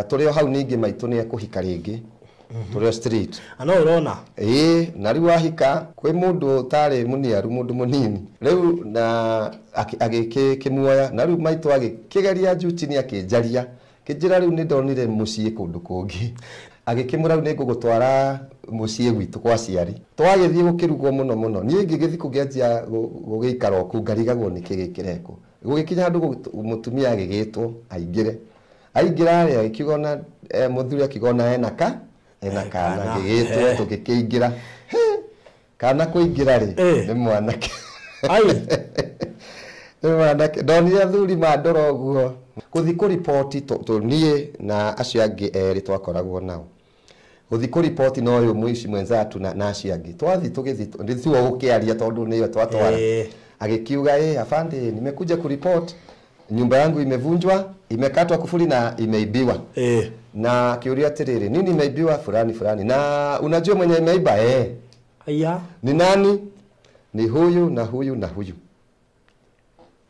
Tulio hau ningi maitu ni ekuhika ringi. Tulio street. Ano urona? Na riu ahika kwi mundu tari muniaru mundu munini. Riu na agikimwoya na riu maitu agikigeria juti akinjaria. Kijira riu ni ndonire mucii kundu kungi. Agikimura riu ni ngugutwara mucii gwitu kwa ciari. Twagithie gukirugwo muno. Nie ngigithii kugenjia gugikara ku ngarigagwo ni kigikireko. Gugikinya handu mutumia agigitwo aingire. Aingira ri agikigona muthuri akigona enaka gigitwo tugikingira. Kana kuingira ri ni mwanake. Ai. Ni mwanake. Ndonire athuri mandoro guo. Kuthi ku report to nie na acio angi eri twakoragwo nao. Kuthi ku report no uyu muici mwenzatu na acio angi. Twathi tugithi ndithuo gukiaria tondu niyo twatwara. Agikiuga afande nimekuja ku report nyumba yangu imevunjwa, imekatwa kufuli na imeibiwa. Na kiuria tiriri nini imeibiwa fulani na unajua mwenye imeiba Aya. Ni nani? Ni huyu na huyu na huyu.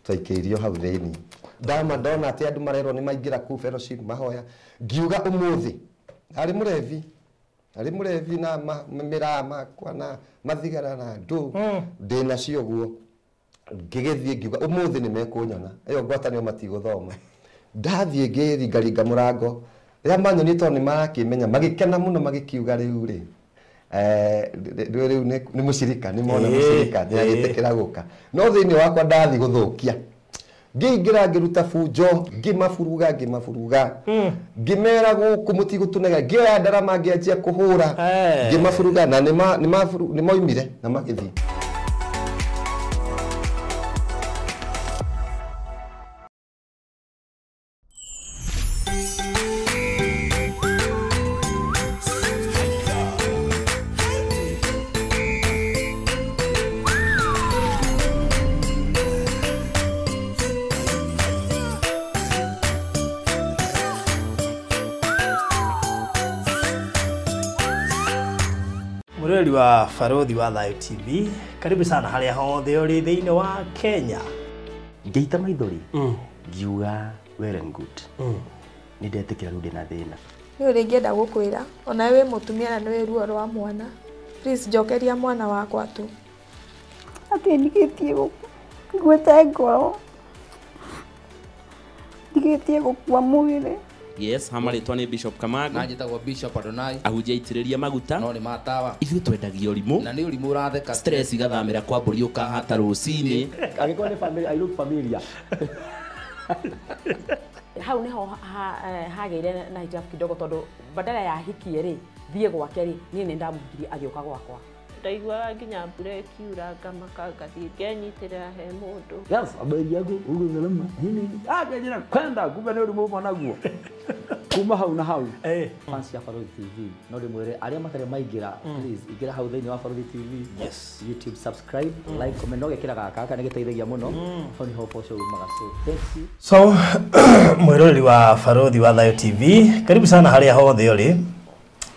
Taikirio hau thini. Dama ndona ati andu marero ni maingira ku fellowship mahoya. Ngiuga umuthi. Ari murevi na mirama kwa na mathigara na ndu. Ndina cio guo. Ngigithie ngiuga umuthi ni mekunyona. Eyo ngwatanio matiguthoma. Ndathie ngiringaringa murango. Ria manyoni to ni marakimenya magikena muno magikiuga riu ri. Riu ni mucirika ni mona mucirika ni agitekera guka. No thini wakwa ndathi guthukia. Ngingira ngiruta funjo ngimafuruga ngimera guku mutigutunega ngioya ndarama ngianjia kuhura ngimafuruga na ni moimire na magithi. Mureli wa Farodhi wa Thayo TV, karibu sana haria hothe uri thiini wa Kenya. Ngeita maithori ngiuga well and good. Ni ndetikira rundi na thina. Ni uri ngienda gukwira ona we mutumia na niwe ruo rwa mwana. Please jokeria mwana wakwa tu. Ati ndigitie gweta ngoro. Ndigitie gukua mwire. Yes, hamaritwa ni Bishop Kamago. Na njitagwo Bishop Adonai. Ahunjia itiriria maguta. No ni matawa. Ithu twendagio rimu. Na ni urimu uratheka. Stress igathamira kwa mburi ukahata rucini. Agikwa ni family, I look familiar. Hau niho hageire na hijab kidogo tondu badala ya hikie ri thie gwake ri ni ndamuhikirie agioka gwakwa. Ndaigua nginya mbura ikiura ngamaka ngathie ngenyitira he mundu. Yes, habari yako uko salama? Hini ngejira kwenda kumbe ni urimu mwana guo. Kuma hau na hau. Fans ya Farodhi TV. No rimwire aria matare maingira please igira hau thiini wa Farodhi TV. Yes. YouTube subscribe, like, comment no gekira gaka ni giteithagia muno. Honi hopo show magaso. Thank you. So mwirori wa Farodhi wa Thayo TV, karibu sana haria hothe uri.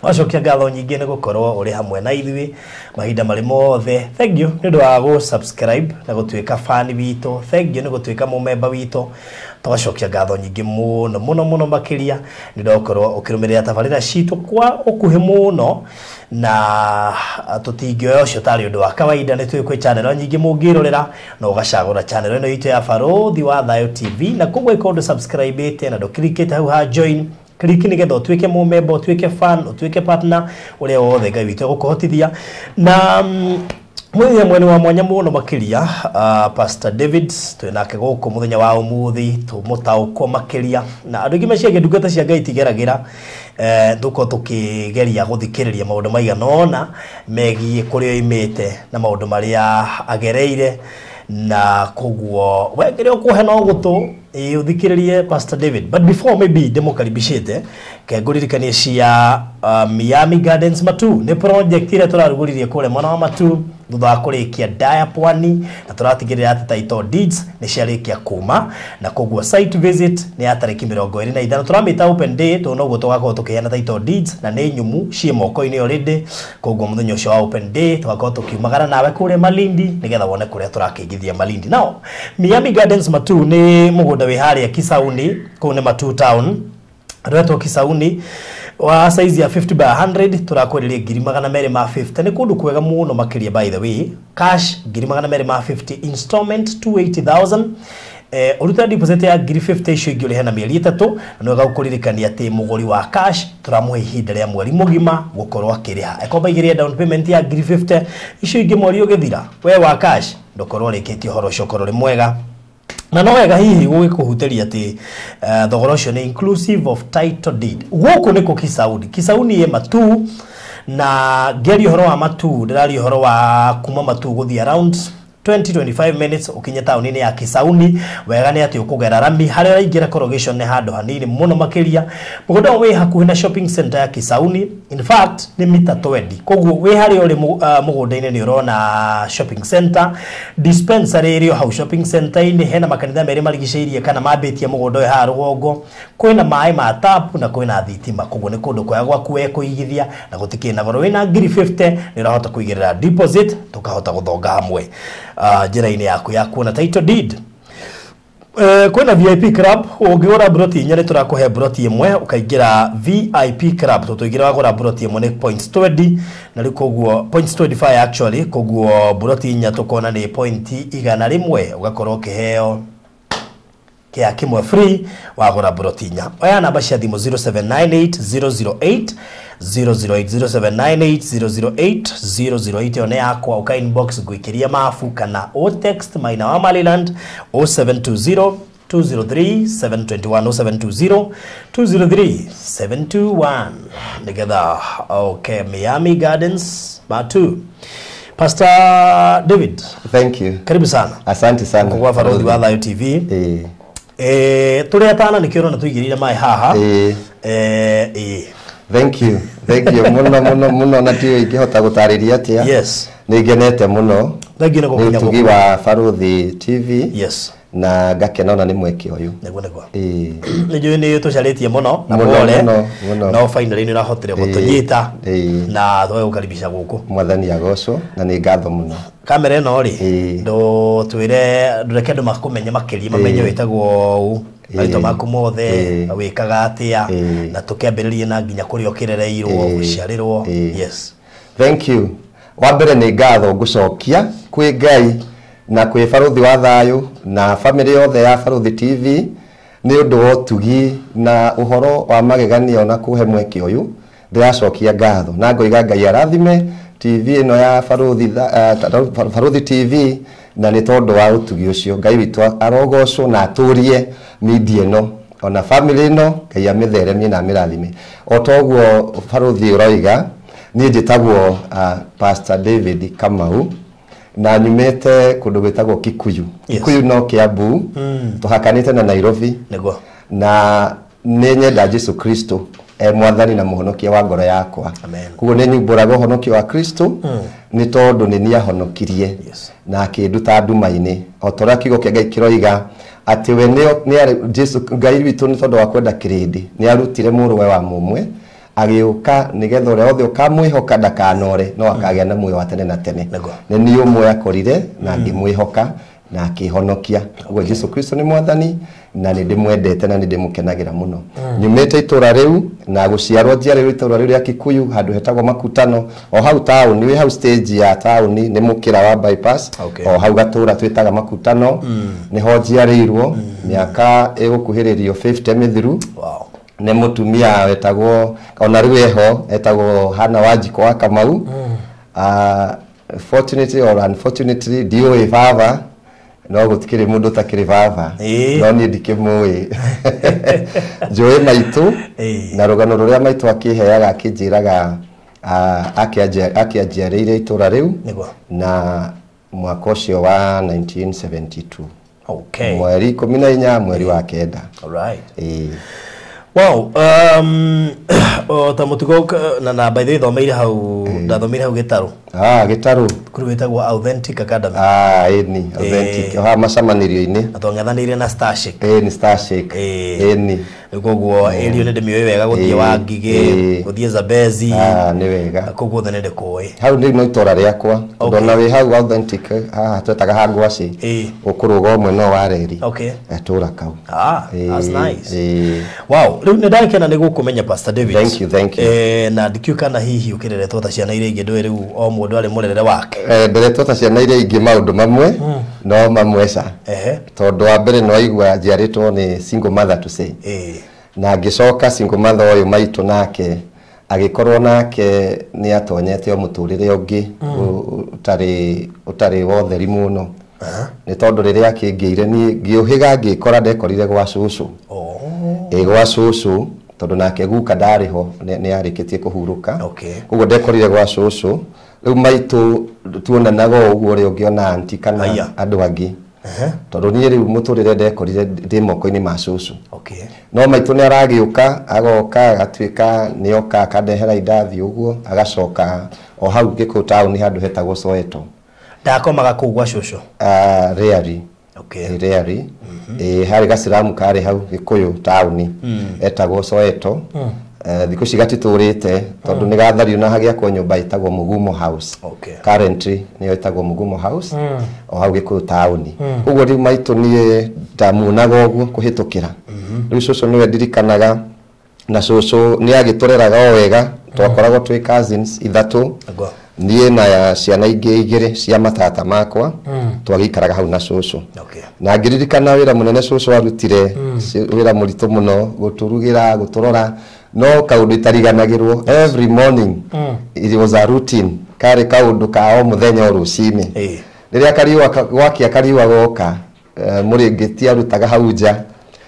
Wacokia ngatho nyingi ni gukorwo uri hamwe na ithui mahinda mari mothe. Thank you ni ndwa go subscribe na gutuika fan wito. Thank you ni gutuika mumemba wito. Twacokia ngatho nyingi muno makiria ni ndokorwo ukirumirira tabarira citu kwa ukuhe muno na tutingioyo cio tari undu wa kawaida. Ni twi kwi channel nyingi mungirorera na ugacagura channel ino itu ya Farodhi wa Thayo TV na kugwe ikondo subscribe ite na ndukirikite hau ha join click ni getho tuike mumemba tuike fan tuike partner uria wothe ngai witu gukuhotithia na mwene wa mwanya muno makiria Pastor David twinake guku muthenya wa umuthi tumutaukwo makiria na andu ingi maciage ndungata cia ngai tigeragira nduko tukigeria guthikiriria maundu maiganona megie kurio imite na maundu maria agereire na koguo wekere okuhe no gutu uthikiririe Pastor David. But before maybe demokaribishite keguririkanie cia Miami Gardens Matu ni project ile turaruguririe kule mwana wa Matu thutha kurikia Daya Pwani na turatigirira ati title deeds ni ciarikia kuma na koguo site visit ni atariki 25 turamita open day to no gutu gako tukiana title deeds na ni nyumu cie moko-ini already koguo muthenya ucio wa open day twako tukiumagara nawe kule Malindi nigetha wone kuria turakigithia Malindi. Now Miami Gardens Matu ni mugunda wi haria Kisauni kune Matu town Retwo Kisauni wa size ya 50 by 100 turakwereria 250 ni kundu kwega muno makiria by the way. Cash 250 installment 280,000. Uruta deposit ya 50 icio ingĩ ũrĩhe na mĩeri 3 na nĩwega gũkũririkania atĩ mũgũri wa cash tũramũhe ihinda rĩa mweri mũgima gũkorwo akĩrĩha. Ekomba igĩrĩa down payment ya 50 icio ingĩ mweri ũgĩthira we wa cash ndũkorwo rĩkĩtie ũhoro ũcio ũkorwo ũrĩ mwega. Na no wega hihi gũgĩkũhutĩria atĩ thogora ũcio nĩ inclusive of title deed. Gũkũ nĩkũ Kisauni. Kisauni ĩ Matu na ngeri ũhoro wa Matu ndĩrari ũhoro wa kuma Matu gũthiĩ around 20-25 minutes ukinye tauni-inĩ ya Kisauni. Wega nĩ atĩ ũkũgera rami harĩa ũraingĩra corrugation nĩ handũ hanini mũno makĩria. Mũgũnda wĩ hakuhĩ na shopping center ya Kisauni, in fact nĩ mita 20. Koguo wĩ harĩa ũrĩ mũgũnda-inĩ nĩ ũrona shopping center, dispensary ĩrĩ hau shopping center-inĩ, hena makanitha merĩ marigicĩirie kana mambĩtie mũgũnda ũyũ haha rũgongo, kwĩna maĩ ma tap na kwĩna thitima. Koguo nĩ kũndũ kwega gwaku kũigithia na gũtikĩrĩ na goro. Wĩna 50 nĩ ũrahota kũigĩrĩra deposit tũkahota gũthonga hamwe njĩra-inĩ yaku ya kuona title deed. Kwĩna VIP club ũngĩgũra broti inya nĩ tũrakũhe broti ĩmwe ũkaingĩra VIP club tũtũigĩra wagũra broti ĩmwe nĩ points 20 na rĩu koguo points 25 actually, koguo broti inya tũkona nĩ point 100 ũgakorwo ũkĩheo kĩa kĩmwe free wagũra broti inya. Oya namba cia thimũ 0798 008 one yakwa uka inbox gwĩkĩria mafu kana o text Maina wa Maliland 0720 203 721 0720 203 721 nigetha okay. Miami Gardens Matu. Pastor David, thank you. Karibu sana. Asante sana. Kwa Farodhi wa Thayo TV. Tũrĩ atana nĩkĩo na tũigĩrĩire maĩ haha. Thank you. Thank you. Muno na tiyo ingĩhota gũtarĩria atĩa. Yes. Nĩngenete mũno. Thank you nĩ ũtugi wa Farodhi TV. Yes. Na ngakena ona nĩ mweke ũyũ. Nĩguo. Nĩnjũĩ nĩ tũcarĩtie mũno na pole. No finally nĩ ũrahotire gũtũnyita na twegũkaribisha gũkũ. Mwathani agocwo na nĩ ngatho mũno. Kamera ĩno rĩ ndo twĩre ndũreke andũ makũmenye makĩria mamenye wĩtagwo ũũ arĩtwo maku mothe wĩkaga atĩa na tũkĩambĩrĩrie na nginya kũrĩa ũkĩrereirwo gũciarĩrwo. Yes. Thank you. Wa mbere nĩ ngatho ngũcokia kwĩ Ngai na kwĩ Farodhi wa Thayo na family yothe ya Farodhi TV nĩ ũndũ wa ũtugi na ũhoro wa magegania na kũhe mweke ũyũ. Ndĩracokia ngatho na ngoiga Ngai arathime TV ĩno ya Farodhi TV na nĩ tondũ wa ũtugi ũcio. Ngai witũ arogocwo na atũrie media ĩno ona family ĩno Ngai amĩtheremie na amĩrathime. O toguo Farodhi ũroiga niĩ njĩtagwo Pastor David Kamau na nyumĩte kũndũ gwĩtagwo Kikuyu. Kikuyu no Kiambu. Tũhakanĩte na Nairobi. Na nĩ nyenda Jesu Kristo mwathani na mũhonokia wa ngoro yakwa. Koguo nĩ nyumbũraga ũhonokio wa Kristo nĩ tondũ nĩ niahonokirie na akĩnduta nduma-inĩ. O torĩa kiugo kĩa Ngai kĩroiga atĩ we nĩ Jesu Ngai witũ nĩ tondũ wa kwenda kĩrĩndĩ nĩ arutire mũrũwe wa mũmwe agĩũka nĩgetha ũrĩa wothe ũkamwĩhoka ndakanore no akagĩa na muoyo wa tene na tene. Nĩ niĩ ũmwe akorire na ngĩmwĩhoka na akĩhonokia. Koguo Jesu Kristo nĩ mwathani na nĩ ndĩmwendete na nĩ ndĩmũkenagĩra mũno. Nyumĩte itũra rĩu na gũciarwo njiarĩirwo itũra rĩu rĩa Kikuyu handũ hetagwo Makutano o hau taũni wĩ hau stage ya taũni nĩ mũkĩra wa bypass o hau gatũra twĩtaga Makutano nĩho njiarĩirwo mĩaka ĩgũkuhĩrĩrio 50 mĩthiru. Nĩ mũtumia wetagwo ona rĩu eho etagwo Hana Wanjiko wa Kamau. Fortunately or unfortunately ndiũĩ baba no gũtikĩrĩ mũndũ ũtakĩrĩ baba no niĩ ndikĩmũĩ. Njũĩ maitũ na rũgano rũrĩa maitũ akĩheaga akĩnjĩraga akĩanjiarĩire itũra rĩu na mwaka ũcio wa 1972 mweri 14 mweri wa kenda. Wow, ta mũtugo na by the way thomeire hau ndathomeire hau Gĩtarũ Gitaru. Kuru wetagwo Authentic Academy. Eni Authentic. Macamanirio-ini. Atong'ethanĩire na Starshake. Ni Starshake. Eni. Koguo ĩrio nĩ ndĩmĩoĩ wega gũthiĩ Wangigĩ, gũthiĩ Zambezi. Nĩ wega. Koguo othe nĩ ndĩkũĩ. Hau nĩ no itora rĩakwa. Ndona wĩ hau Authentic twetaga Hangwaci. Ũkũrũga ũmwe no wa reri. Okay. Atũra kau. That's nice. Wow, rĩu nĩ ndakena nĩ gũkũmenya Pastor David. Thank you. Na ndikiuka na hihi ũkĩreretwo ta ciana iria ingĩ ndũĩ rĩu o mũndũ arĩ mũrerere wake. Nderetwo ta ciana iria ingĩ maũndũ mamwe no mamwe ca. Tondũ wa mbere no aigua njiarĩtwo nĩ single mother to say. Na ngĩcoka single mother ũyũ maitũ nake agĩkorwo nake nĩ atonyete o mũtũrĩre ũngĩ ũtarĩ wotheri mũno. Nĩ tondũ rĩrĩa akĩngĩire niĩ ngĩũhĩga ngĩkora ndekorire gwa cũcũ. Gwa cũcũ tondũ nake guka ndarĩ ho nĩ arĩkĩtie kũhurũka. Koguo ndekorire gwa cũcũ. Rĩu maitũ tuonanaga ũguo ũrĩa ũngĩona anti kana andũ angĩ. Tondũ niĩ rĩu mũtũrĩre ndekorire ndĩ moko-inĩ ma cũcũ. No maitũ nĩ aragĩũka agoka agatuĩka nĩoka akandehera indathi ũguo agacoka o hau gĩkũ taũni handũ hetagwo Soweto. Ndakomaga kũu gwa cũcũ? Rarely. Rarely. Harĩ gaciramu karĩ hau Gĩkũyũ taũni etagwo Soweto. Thikũ ici gatitũrĩte tondũ nĩ gathario na hagĩakwo nyũmba ĩtagwo Mugumo House. Currently nĩyo ĩtagwo Mugumo House o hau Gĩkũyũ taũni. Ũguo rĩu maitũ niĩ ndamuonaga ũguo kũhĩtũkĩra. Rĩu cũcũ nĩwe ndirikanaga na cũcũ nĩ agĩtũreraga o wega twakoragwo twĩ cousins ithatũ. Niĩ na ciana ingĩ igĩrĩ cia matata makwa twagĩikaraga hau na cũcũ. Na ngĩririkana wĩra mũnene cũcũ arutire wĩra mũritũ mũno gũtũrugĩra gũtũrora no kaũndũ itariganagĩrwo every morning. It was a routine. Karĩ kaũndũ ka o mũthenya o rũcinĩ. Rĩrĩa kariũa gwakia kariũa goka mũrĩngĩti arutaga hau nja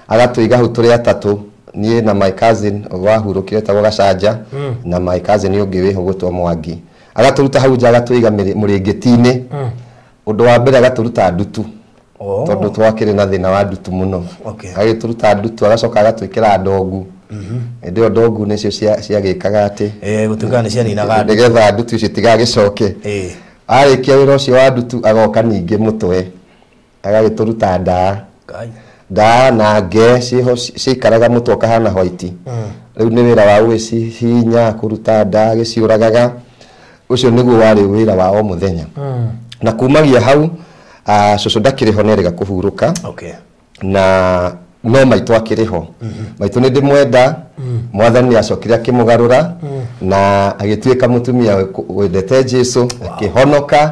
agatũiga hau tũrĩ atatũ niĩ na my cousin wahurũkire tagwo Gacanja na my cousin ũngĩ wĩho gwĩtwo Mwangi. Agatũruta hau nja agatũiga mũrĩngĩti-inĩ. Ũndũ wa mbere agatũruta ndutu tondũ twakĩrĩ na thĩna wa ndutu mũno. Agĩtũruta ndutu agacoka agatwĩkĩra ndongu. Ndio ndongu nĩcio ciagĩkaga atĩ gũtuĩka nĩ cianinaga nĩgetha ndutu icio itigagĩcoke. Arĩkia wĩra ũcio wa ndutu agoka ningĩ mũtwe agagĩtũruta ndaa na nge ciikaraga mũtwe kahana white. Rĩu nĩ wĩra wa gũcihinya kũruta ndaa gĩciũragaga. Ũcio nĩguo warĩ wĩra wa o mũthenya. Na kumagia hau cũcũ ndakĩrĩ ho nĩerĩga kũhurũka. Na no maitũ akĩrĩ ho. Maitũ nĩ ndĩmwenda. Mwathani acokire akĩmũgarũra na agĩtuĩka mũtumia wendete Jesũ akĩhonoka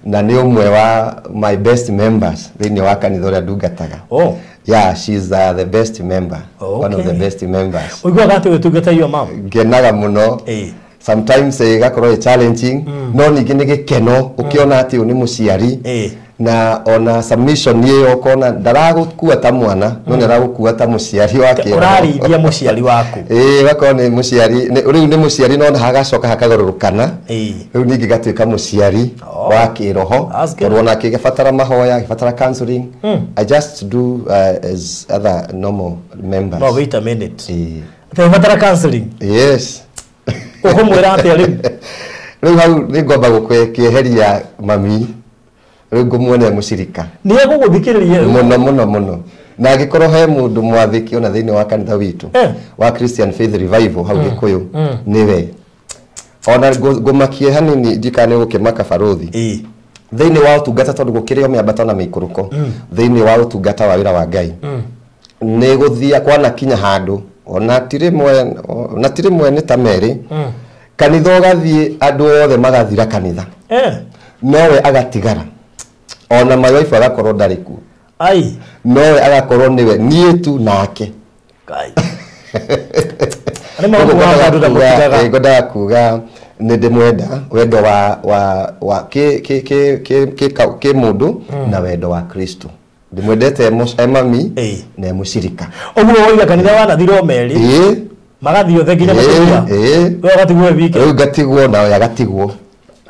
na nĩ ũmwe wa my best members thĩinĩ wa kanitha ũrĩa ndungataga. Yeah, she's the best member. One of the best members. Ũiguaga atĩ ũtungataga mama? Ngenaga mũno. Sometimes gakorwo challenging no ningĩ nĩ gĩkeno ũkĩona atĩ ũyũ nĩ mũciari na ona submission yeye ukona ndaragukua ta mwana no ndaragukua ta mũciari wake. Ũrarithia mũciari waku. Wako nĩ mũciari rĩu nĩ mũciari no hagacoka hakagarũrũkana. Rĩu ningĩ gatuĩka mũciari wa kĩroho tondũ ona akĩbatara mahoya akĩbatara counseling. I just do as other normal members. No, wait a minute. Akĩbatara counseling? Yes. Ũkũmwĩra atĩa rĩu? Rĩu hau nĩ ngomba gũkweheria mami. Rĩu ngũmuone mũcirika. Nĩ egũgũthikĩrĩria mũno. Na agĩkorwo he mũndũ mwathĩki ona thĩinĩ wa kanitha witũ wa Christian Faith Revival hau Gĩkũyũ nĩwe. Ona ngũmakie hanini ndikane gũkĩmaka barothi. Thĩinĩ wa ũtungata tondũ gũkĩrĩ o mĩambato na mĩikũrũko. Thĩinĩ wa ũtungata wa wĩra wa Ngai. Nĩ gũthia kwanakinya handũ ona tirĩ mwene ta merĩ. Kanitha ũgathiĩ andũ othe magathira kanitha. Nowe agatigara. Ona my wife agakorwo ndarĩ kuo. Nowe agakorwo nĩwe niĩ tu nake. Ngwendaga kuga nĩ ndĩmwenda wendo wa kĩ mũndũ na wendo wa Kristo. Ndĩmwendete mami na mũcirika. Ũguo woiga kanitha wanathirwo merĩ magathio othe nginya mũcirika. Wewe gatigwo wike. Rĩu gatigwo nawe agatigwo.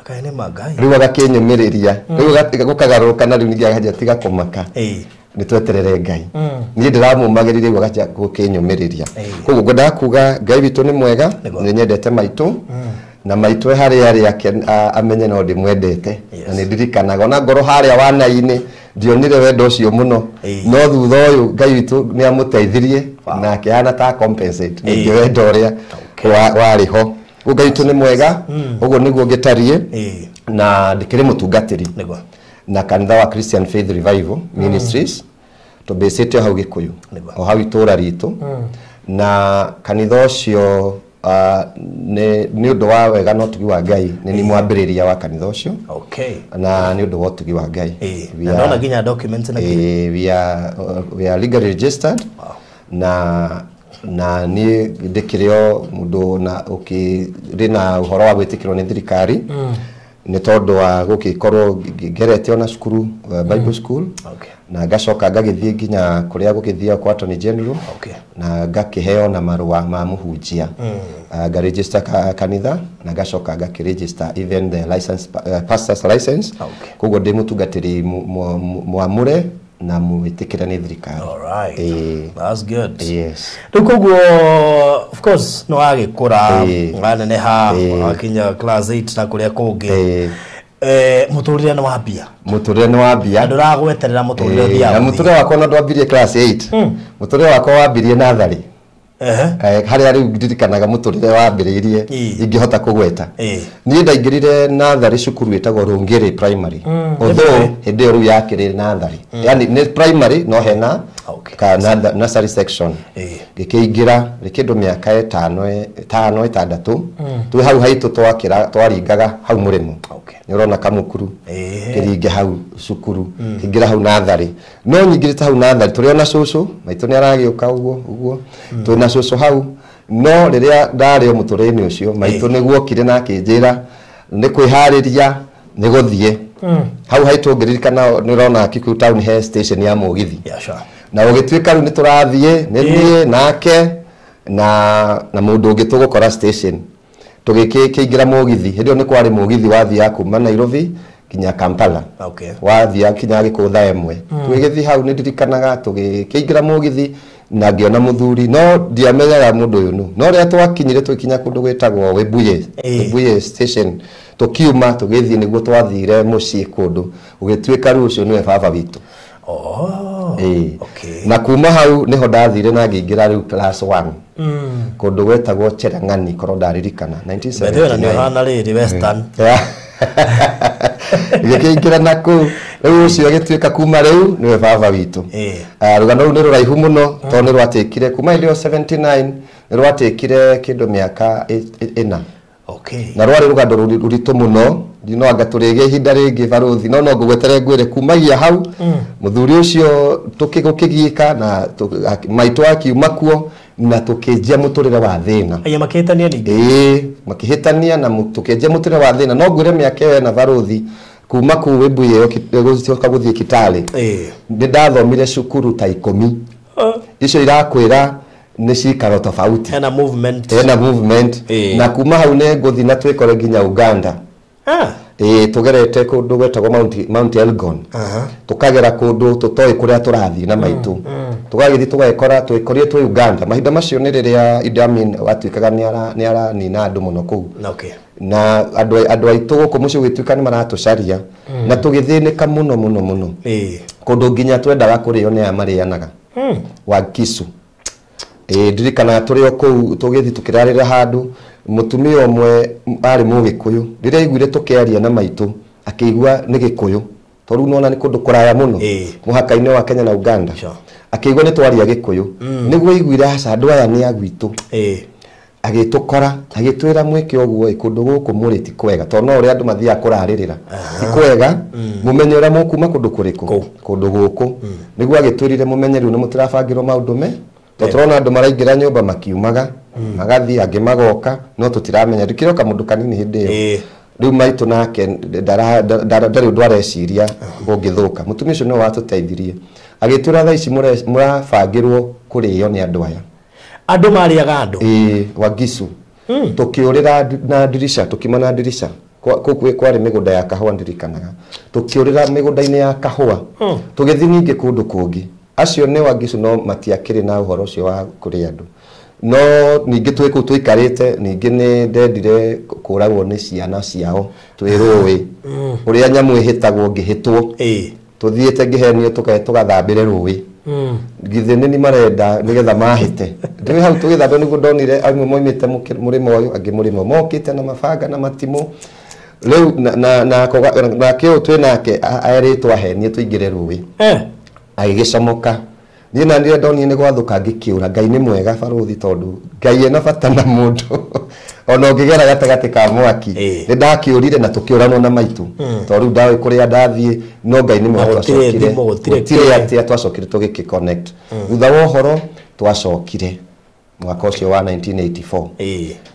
Kaene magai. Rĩu agakĩnyũmĩrĩria. Rĩu gũkagarũrũka na rĩu ningĩ agaja tiga kũmaka. Nĩ tweterere Ngai. Niĩ ndĩramũmagĩrĩria rĩu agaja gũkĩnyũmĩrĩria. Koguo ngwendaga kuga Ngai witũ nĩ mwega nĩ nyendete maitũ na maitwe harĩa amenye no ndimwendete na nĩ ndirikanaga ona ngoro harĩa wana-inĩ ndionire wendo ũcio mũno no thutha ũyũ Ngai witũ nĩ amũteithirie na akĩhana ta compensate nĩ wendo ũrĩa warĩ ho. Ngai witũ nĩ mwega, ũguo nĩguo ngĩtariĩ na ndĩkĩrĩ mũtungatĩri na kanitha wa Christian Faith Revival Ministries tũmbĩcĩte hau Gĩkũyũ o hau itũũra ritũ na kanitha ũcio nĩ ũndũ wa wega no tugi wa Ngai nĩ mwambĩrĩria wa kanitha ũcio na nĩ ũndũ wa tugi wa Ngai ndona nginya documents na we are legally registered na ni ndĩkĩrĩo mũndũ na ũkĩrĩ na ũhoro wa gwĩtĩkĩrwo nĩ thirikari nĩ tondũ wa gũgĩkorwo ngerete ona cukuru Bible school na ngacoka ngagĩthiĩ nginya kũrĩa gũgĩthiĩ kwa Attorney General na ngakĩheo na marũa ma mũhunjia ngaregister kanitha na ngacoka ngakĩregister even the license pastor's license koguo ndĩ mũtungatĩri mwamũre na mwĩtĩkĩra nĩ thirikari. That's good. Yes. Koguo of course no agĩkũra nganeneha akinya class 8 na kũrĩa kũngĩ mũtũrĩre nĩ wambia. Mũtũrĩre nĩ wambia. Ndũragweterera mũtũrĩre thia. Mũtũrĩre wakwa no ndwambirie class 8. Mũtũrĩre wakwa wambirie natharĩ. Harĩa rĩu ndirikanaga mũtũrĩre wambĩrĩirie ingĩhota kũgweta. Niĩ ndaingĩrire natharĩ cukuru ĩtagwo Rũngĩrĩ primary. Although hĩndĩ ĩyo rĩu yakĩrĩ natharĩ. Yani nĩ primary no hena nursery section. Ngĩkĩingĩra rĩkĩndũ mĩaka 5-6 twĩ hau haitũ twaringaga hau mũrĩmo. Nĩ ũrona kamũkuru kĩringe hau cukuru kĩingĩra hau natharĩ. No nyingĩrĩte hau natharĩ tũrĩ ona cũcũ maitũ nĩ aragĩũka ũguo twĩ na cũcũ hau no rĩrĩa ndarĩ mũtũrĩre-inĩ ũcio maitũ nĩguo okire na akĩnjĩra nĩ kwĩharĩria nĩ gũthiĩ hau haitũ ngĩririkana nĩ ũrona Kikuyu town he station ya mũgithi na ũgĩtuĩka rĩu nĩ tũrathiĩ nĩ niĩ nake na mũndũ ũngĩ tũgũkora station tũgĩkĩingĩra mũgithi hĩndĩ ĩyo nĩ kwarĩ mũgithi wathiaga kuma Nairobi kinya Kampala wathiaga kinya Gĩkũtha ĩmwe tũgĩgĩthiĩ hau nĩ ndirikanaga tũgĩkĩingĩra mũgithi na ngĩona mũthuri no ndiamenyaga mũndũ ũyũ no rĩrĩa twakinyire tũkinya kũndũ gwĩtagwo Webuye station tũkiuma tũgĩthiĩ nĩguo twathire mũciĩ kũndũ ũgĩtuĩka rĩu ũcio nĩwe baba witũ. Na kuma hau niho ndathire na ngĩingĩra rĩu class 1 kũndũ gwetagwo Cherang'ani korwo ndaririkana 1979 Western ngĩkĩingĩra na kũu rĩu ũcio agĩtuĩka kuma rĩu nĩwe baba witũ. Rũgano rũu nĩ rũraihu mũno tondũ nĩ rwatĩkire kuma hĩndĩ ĩyo 79 nĩ rwatĩkire kĩndũ mĩaka 4 na rwarĩ rũgano rũritũ mũno ndino anga tũrĩgĩ ihinda rĩngĩ barothi no ngũgwetere ngwĩre kumagia hau mũthuri ũcio tũkĩgũkĩgiĩka na maitũ akiuma kuo na tũkĩnjia mũtũrĩre wa thĩna makĩhĩtania ningĩ makĩhĩtania na tũkĩnjia mũtũrĩre wa thĩna no ngwĩre mĩaka ĩyo na barothi kuma kũu Webuye gũcoka gũthiĩ Kitale nĩ ndathomire cukuru ta 10 icio irakwĩra nĩ cikaro tofauti hena movement na kuma hau nĩ ngũthi na twĩkore nginya Uganda tugerete kũndũ gwetagwo Mount Elgon tukagera kũndũ tũtoĩ kũrĩa tũrathiĩ na maitũ tũgagĩthiĩ tũgagĩkora twĩkorie twĩ Uganda mahinda macio nĩ rĩrĩa Idi Amin watuĩkaga nĩ aranina andũ mũno kũu na andũ aitũ gũkũ mũciĩ gwĩtuĩka nĩ maratũcaria na tũgĩthĩnĩka mũno kũndũ nginya twendaga kũrĩo nĩ aya marĩanaga wa Kisu ndirikana tũrĩ o kũu tũgĩthiĩ tũkĩrarĩra handũ mũtumia ũmwe arĩ Mũgĩkũyũ rĩrĩa aiguire tũkĩaria na maitũ akĩigua nĩ Gĩkũyũ tondũ rĩu nona nĩ kũndũ kũraya mũno mũhaka-inĩ wa Kenya na Uganda akĩigua nĩ twaria Gĩkũyũ nĩguo aiguire aca andũ aya nĩ agwitũ agĩtũkora agĩtwĩra mwĩke ũguo kũndũ gũkũ mũrĩ ti kwega tondũ no ũrĩa andũ mathiaga kũrarĩrĩra ti kwega mũmenye ũrĩa mũkuma kũndũ kũrĩkũ kũndũ gũkũ nĩguo agĩtwĩrire mũmenye rĩu nĩ mũtirabangĩrwo maũndũ me tũrona andũ maraingĩra nyũmba makiumaga magathiĩ angĩ magoka no tũtiramenya ndikĩroka mũndũ kanini hĩndĩ ĩyo rĩu maitũ nake ndarĩ ũndũ areciria gũngĩthũka mũtumia ũcio nĩwe watũteithirie agĩtwĩra thaa ici mũrabangĩrwo kũrĩo nĩ andũ aya andũ marĩaga andũ Wagisu tũkĩũrĩra na ndirisha tũkiuma na ndirisha kwarĩ mĩgũnda ya kahũa ndirikanaga tũkĩũrĩra mĩgũnda-inĩ ya kahũa tũgĩthiĩ ningĩ kũndũ kũngĩ acio nĩ Wagisu no matiakĩrĩ na ũhoro ũcio wa kũrĩ andũ no ningĩ twĩ kũu tũikarĩte ningĩ nĩ ndendire kũragwo nĩ ciana ciao twĩ rũĩ ũrĩa nyamũ ĩhĩtagwo ngĩhĩtwo tũthiĩte ngĩhenio tũgathambĩre rũĩ githĩ nĩ marenda nĩgetha mahĩte ndĩ hau tũgĩthambĩra nĩguo ndonire amwe moimĩte mũrĩmo ũyũ angĩ mũrĩmo mokĩte na mabanga na matimũ rĩu na kĩo twĩ nake aerĩtwo ahenie tũingĩre rũĩ agĩgĩcomoka niĩ na ndire ndonire nĩ gwathũka ngĩkĩũra Ngai nĩ mwega barũthi tondũ Ngai ena bata na mũndũ ona ũngĩgera gatagatĩ ka mwaki nĩ ndakĩũrire na tũkĩũranwo na maitũ tondũ ndawe kũrĩa ndathiĩ no Ngai nĩ mwega twacokire atĩa twacokire tũgĩkĩconnect thutha wa ũhoro twacokire mwaka ũcio wa 1984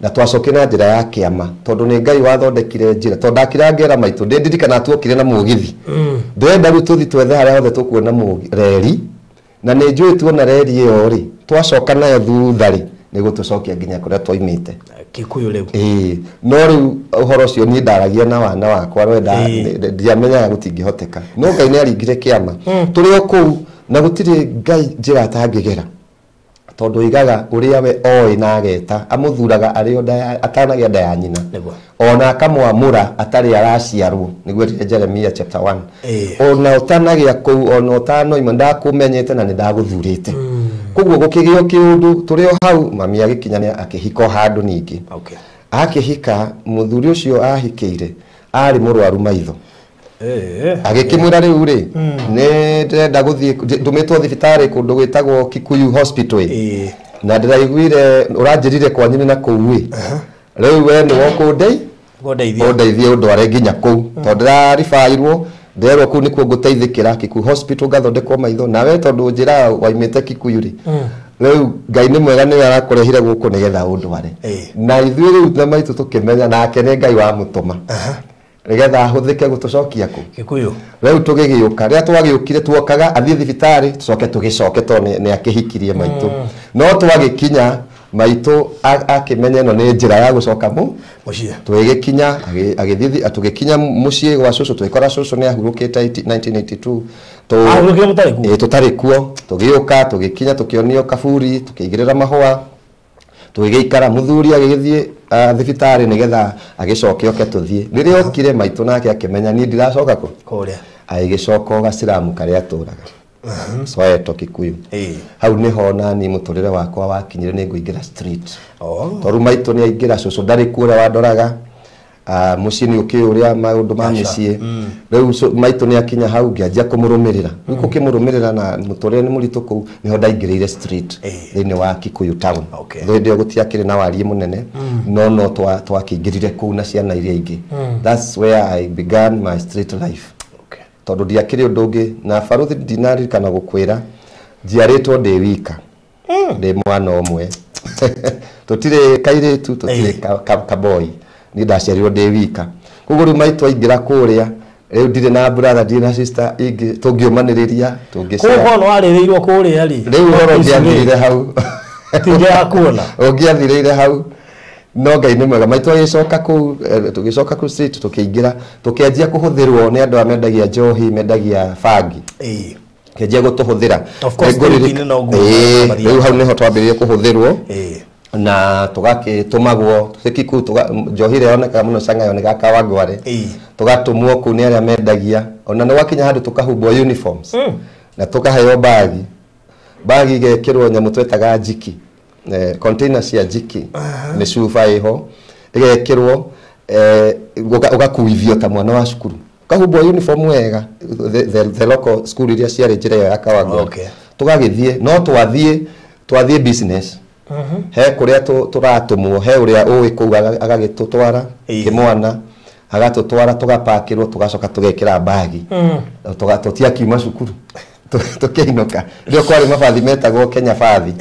na twacokire na njĩra ya kĩama tondũ nĩ Ngai wathondekire njĩra tondũ ndakĩrangĩra maitũ ndirikana tuokire na mũgithi ndĩrenda rĩu tũthi twethe harĩa hothe tũkuona reri na nĩ njũĩ tuona reri ĩyo rĩ twacoka nayo thutha rĩ nĩguo tũcokia nginya kũrĩa twaimĩte Kikuyu rĩu no rĩu ũhoro ũcio niĩ ndaragia na wana wakwa ndiamenyaga gũtingĩhoteka no Ngai nĩ aringire kĩama tũrĩ o kũu na gũtirĩ Ngai njĩra atangĩgera tondũ igaga ũrĩa we oĩ na ageta amũthuraga arĩ o atanagĩa nda ya nyina ona akamwamũra atarĩ araciarwo nĩguo Jeremia chapter 1 ona ũtanagĩa kũu ona ũtanoima ndakũmenyete na nĩ ndagũthurĩte koguo gũkĩgĩo kĩũndũ tũrĩ o hau mami agĩkinya akĩhika handũ ningĩ akĩhika mũthuri ũcio ahikĩire arĩ mũrwaru maitho agĩkĩmwĩra rĩu rĩ nĩ ndĩrenda gũthiĩ ndũmĩtwo thibitarĩ kũndũ gwĩtagwo Kikuyu Hospital na ndĩraiguire ũranjĩrire kwanyu na kũu rĩu we nĩ ũndeithie ũndware nginya kũu tondũ ndĩraribairwo nderwo kũu nĩkuo ngũteithĩkĩra Kikuyu Hospital ngathondekwo maitho nawe tondũ njĩra waimĩte Kikuyu rĩ rĩu Ngai nĩ mwega nĩwe arakũrehire gũkũ nĩgetha ũndware na ithuĩ rĩu na maitũ tũkĩmenya nake nĩ Ngai wa mũtũma nĩgetha ahũthĩke gũtũcokia kũ Kikuyu rĩu tũgĩgĩũka rĩrĩa twagĩũkire tuokaga athiĩ thibitarĩ tũcoke tũgĩcoke tondũ nĩ akĩhikirie maitũ no twagĩkinya maitũ akĩmenya ĩno nĩ njĩra ya gũcoka mũciĩ twĩgĩkinya agĩthiĩ tũgĩkinya mũciĩ gwa cũcũ twĩkora cũcũ nĩ ahurũkĩte 1982 tũtarĩ kuo tũgĩũka tũgĩkinya tũkĩonio kaburi tũkĩigĩrĩra mahũa tũgĩikara mũthuri agĩgĩthiĩ thibitarĩ nĩgetha agĩcoke oke tũthiĩ rĩrĩa okire maitũ nake akĩmenya niĩ ndiracoka kũrĩa agĩcoka gaciramu karĩa atũraga Soweto Kikuyu hau niho nani mũtũrĩre wakwa wakinyire nĩ ngũingĩra street tondũ maitũ nĩ aingĩra cũcũ ndarĩ kuo wandoraga mũciĩ nĩ ũkĩũrĩa maũndũ ma mĩciĩ rĩu maitũ nĩ akinya hau ngĩanjia kũmũrũmĩrĩra rĩu gũkĩmũrũmĩrĩra na mũtũrĩre nĩ mũritũ kũu niho ndaingĩrĩire street thĩinĩ wa Kikuyu town hĩndĩ ĩyo gũtiakĩrĩ na wariĩ mũnene no twakĩingĩrire kũu na ciana iria ingĩ that's where I began my street life tondũ ndiakĩrĩ ũndũ ũngĩ na barũthi ndinaririkana gũkwĩra njiarĩtwo ndĩ wika ndĩ mwana ũmwe tũtirĩ kairĩtu tũtirĩ kaboi ni ndaciarirwo ndĩ wika koguo rĩu maitũ aingĩra kũrĩa rĩu ndirĩ na brother ndirĩ na sister ingĩ tũngĩũmanĩrĩria koguo no warĩrĩirwo kũrĩa rĩu ũhoro ũngĩathirire hau tingĩakũona ũngĩathirĩire hau no Ngai nĩ mwega maitũ agĩcoka kũu tũgĩcoka kũu street tũkĩingĩra tũkĩanjia kũhũthĩrwo nĩ andũ amendagia njohi mendagia bangi kĩanjia gũtũhũthĩra rĩu hau nĩho twambĩrĩirie kũhũthĩrwo na tũgakĩtũmagwo Kikuyu njohi ĩrĩa yonekaga mũno Chang'ayo nĩ Kawangware tũgatũmwo kũu nĩ arĩa mendagia ona nĩ gwakinya handũ tũkahumbwo uniforms na tũkaheo bagi igekĩrwo nyamũ twetaga njiki container cia njiki nĩ cuba ĩho ĩgekĩrwo ũgakuithio ta mwana wa cukuru kahumbwo uniform wega the local school iria ciarĩ njĩra ĩyo ya Kawangware tũgagĩthiĩ no twathiĩ business he kũrĩa tũratũmwo he ũrĩa ũĩ kũu agagĩtũtwara kĩmwana agatũtwara tũgapakĩrwo tũgacoka tũgekĩra bagi tũtiakiuma cukuru tũkĩinũka rĩo kwarĩ mabathi metagwo Kenya bathi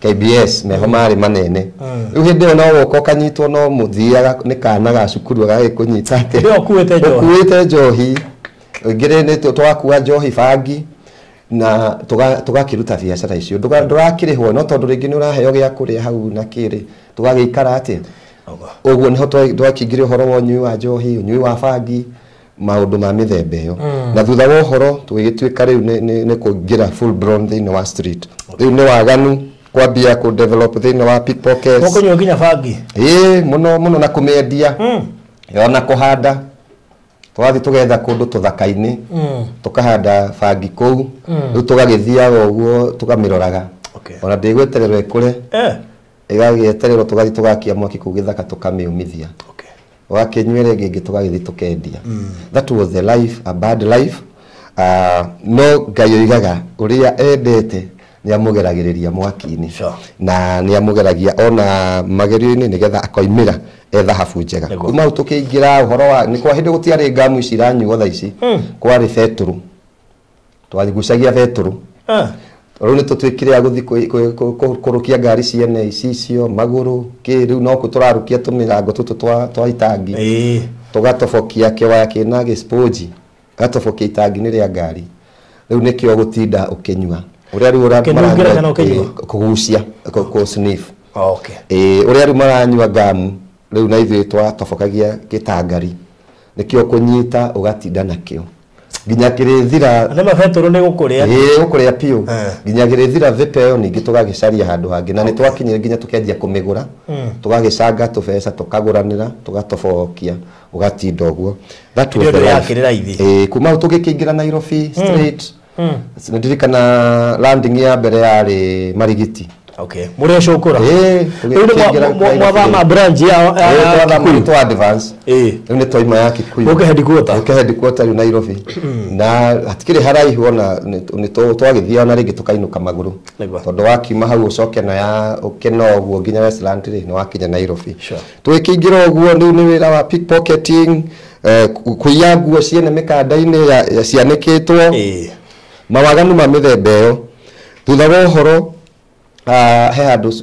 KBS meho marĩ manene rĩu hĩndĩ ĩyo no woka ũkanyitwo no mũthiaga nĩ kana ga cukuru agagĩkũnyita atĩ ũkuĩte njohi ingĩrĩ nĩ twakua njohi bangi na tũgakĩruta biacara icio ndũrakĩrĩhwo no tondũ rĩngĩ nĩ ũraheo gĩa kũrĩa hau na kĩrĩ tũgagĩikara atĩ ũguo niho twakĩingĩria ũhoro wa ũnyui wa njohi ũnyui wa bangi maũndũ ma mĩthemba ĩyo na thutha wa ũhoro tũgĩtuĩka rĩu nĩ kũingĩra full blown thĩinĩ wa street rĩu nĩ waganu kwambia ku develop thina wa pickpockets Moko nginya bangi. Muno na kumendia. Yona kuhanda. Twathi tugetha kundu tuthaka-ini. Tukahanda bangi kou. Riu tugagithia uguo tukamiroraga. Ona ndigwetererwo ikure. Igagietererwo tugathi tugakia mwaki kuu githaka tukamiumithia. Wakinyuire ngingi tugagithi tukendia. That was the life, a bad life. No Ngai igaga uria endete ni amugeragiriria mwaki-ini na ni amugeragia ona magerio-ini nigetha akoimira thahabu njega. Kuma tukiingira uhoro wa ni kwa hindi gutiari ngamu ici iranyuo tha ici kwari beturu twatigucagia beturu riu ni tutwikire aguthi kurukia ngari ciene icio maguru riu no ku turarukia tumirango tutu twa itangi tugatobokia kiwaya kina gisponge gatobokia itangi-ini ria ngari riu nikio gutinda ukinyua uria riu uramara kugucia ku sniff uria riu maranyua ngamu riu na ithuĩ twatobokagia gitangari nikio kunyita ugatinda nakio nginya kirithira na mabetoro ni gukuria gukuria piu nginya kirithira vipeo ningi tugagicaria handu hangi na ni twakinyire nginya tukianjia kumigura tugagicanga tubesa tukaguranira tugatobokia ugatinda uguo that was the kuma tugikingira Nairobi straight sindirikana landing ya mbere yari Marigiti. Muri shukura. Mwa branch ya to advance. Ni toima ya Kikuyu. Headquarter ya Nairobi. Na hatikire haraihu ona ni twagithia ona ringi tukainuka maguru. Tondu wakiuma hau ucoke na ya ukeno guo nginya Westland ni wakinya Nairobi. Twikingira guo ni wira wa pickpocketing, kuiya nguo ciene mikanda-ini ya cianikitwo. Mawaganu ma mithemba iyo. Thutha wa uhoro he handu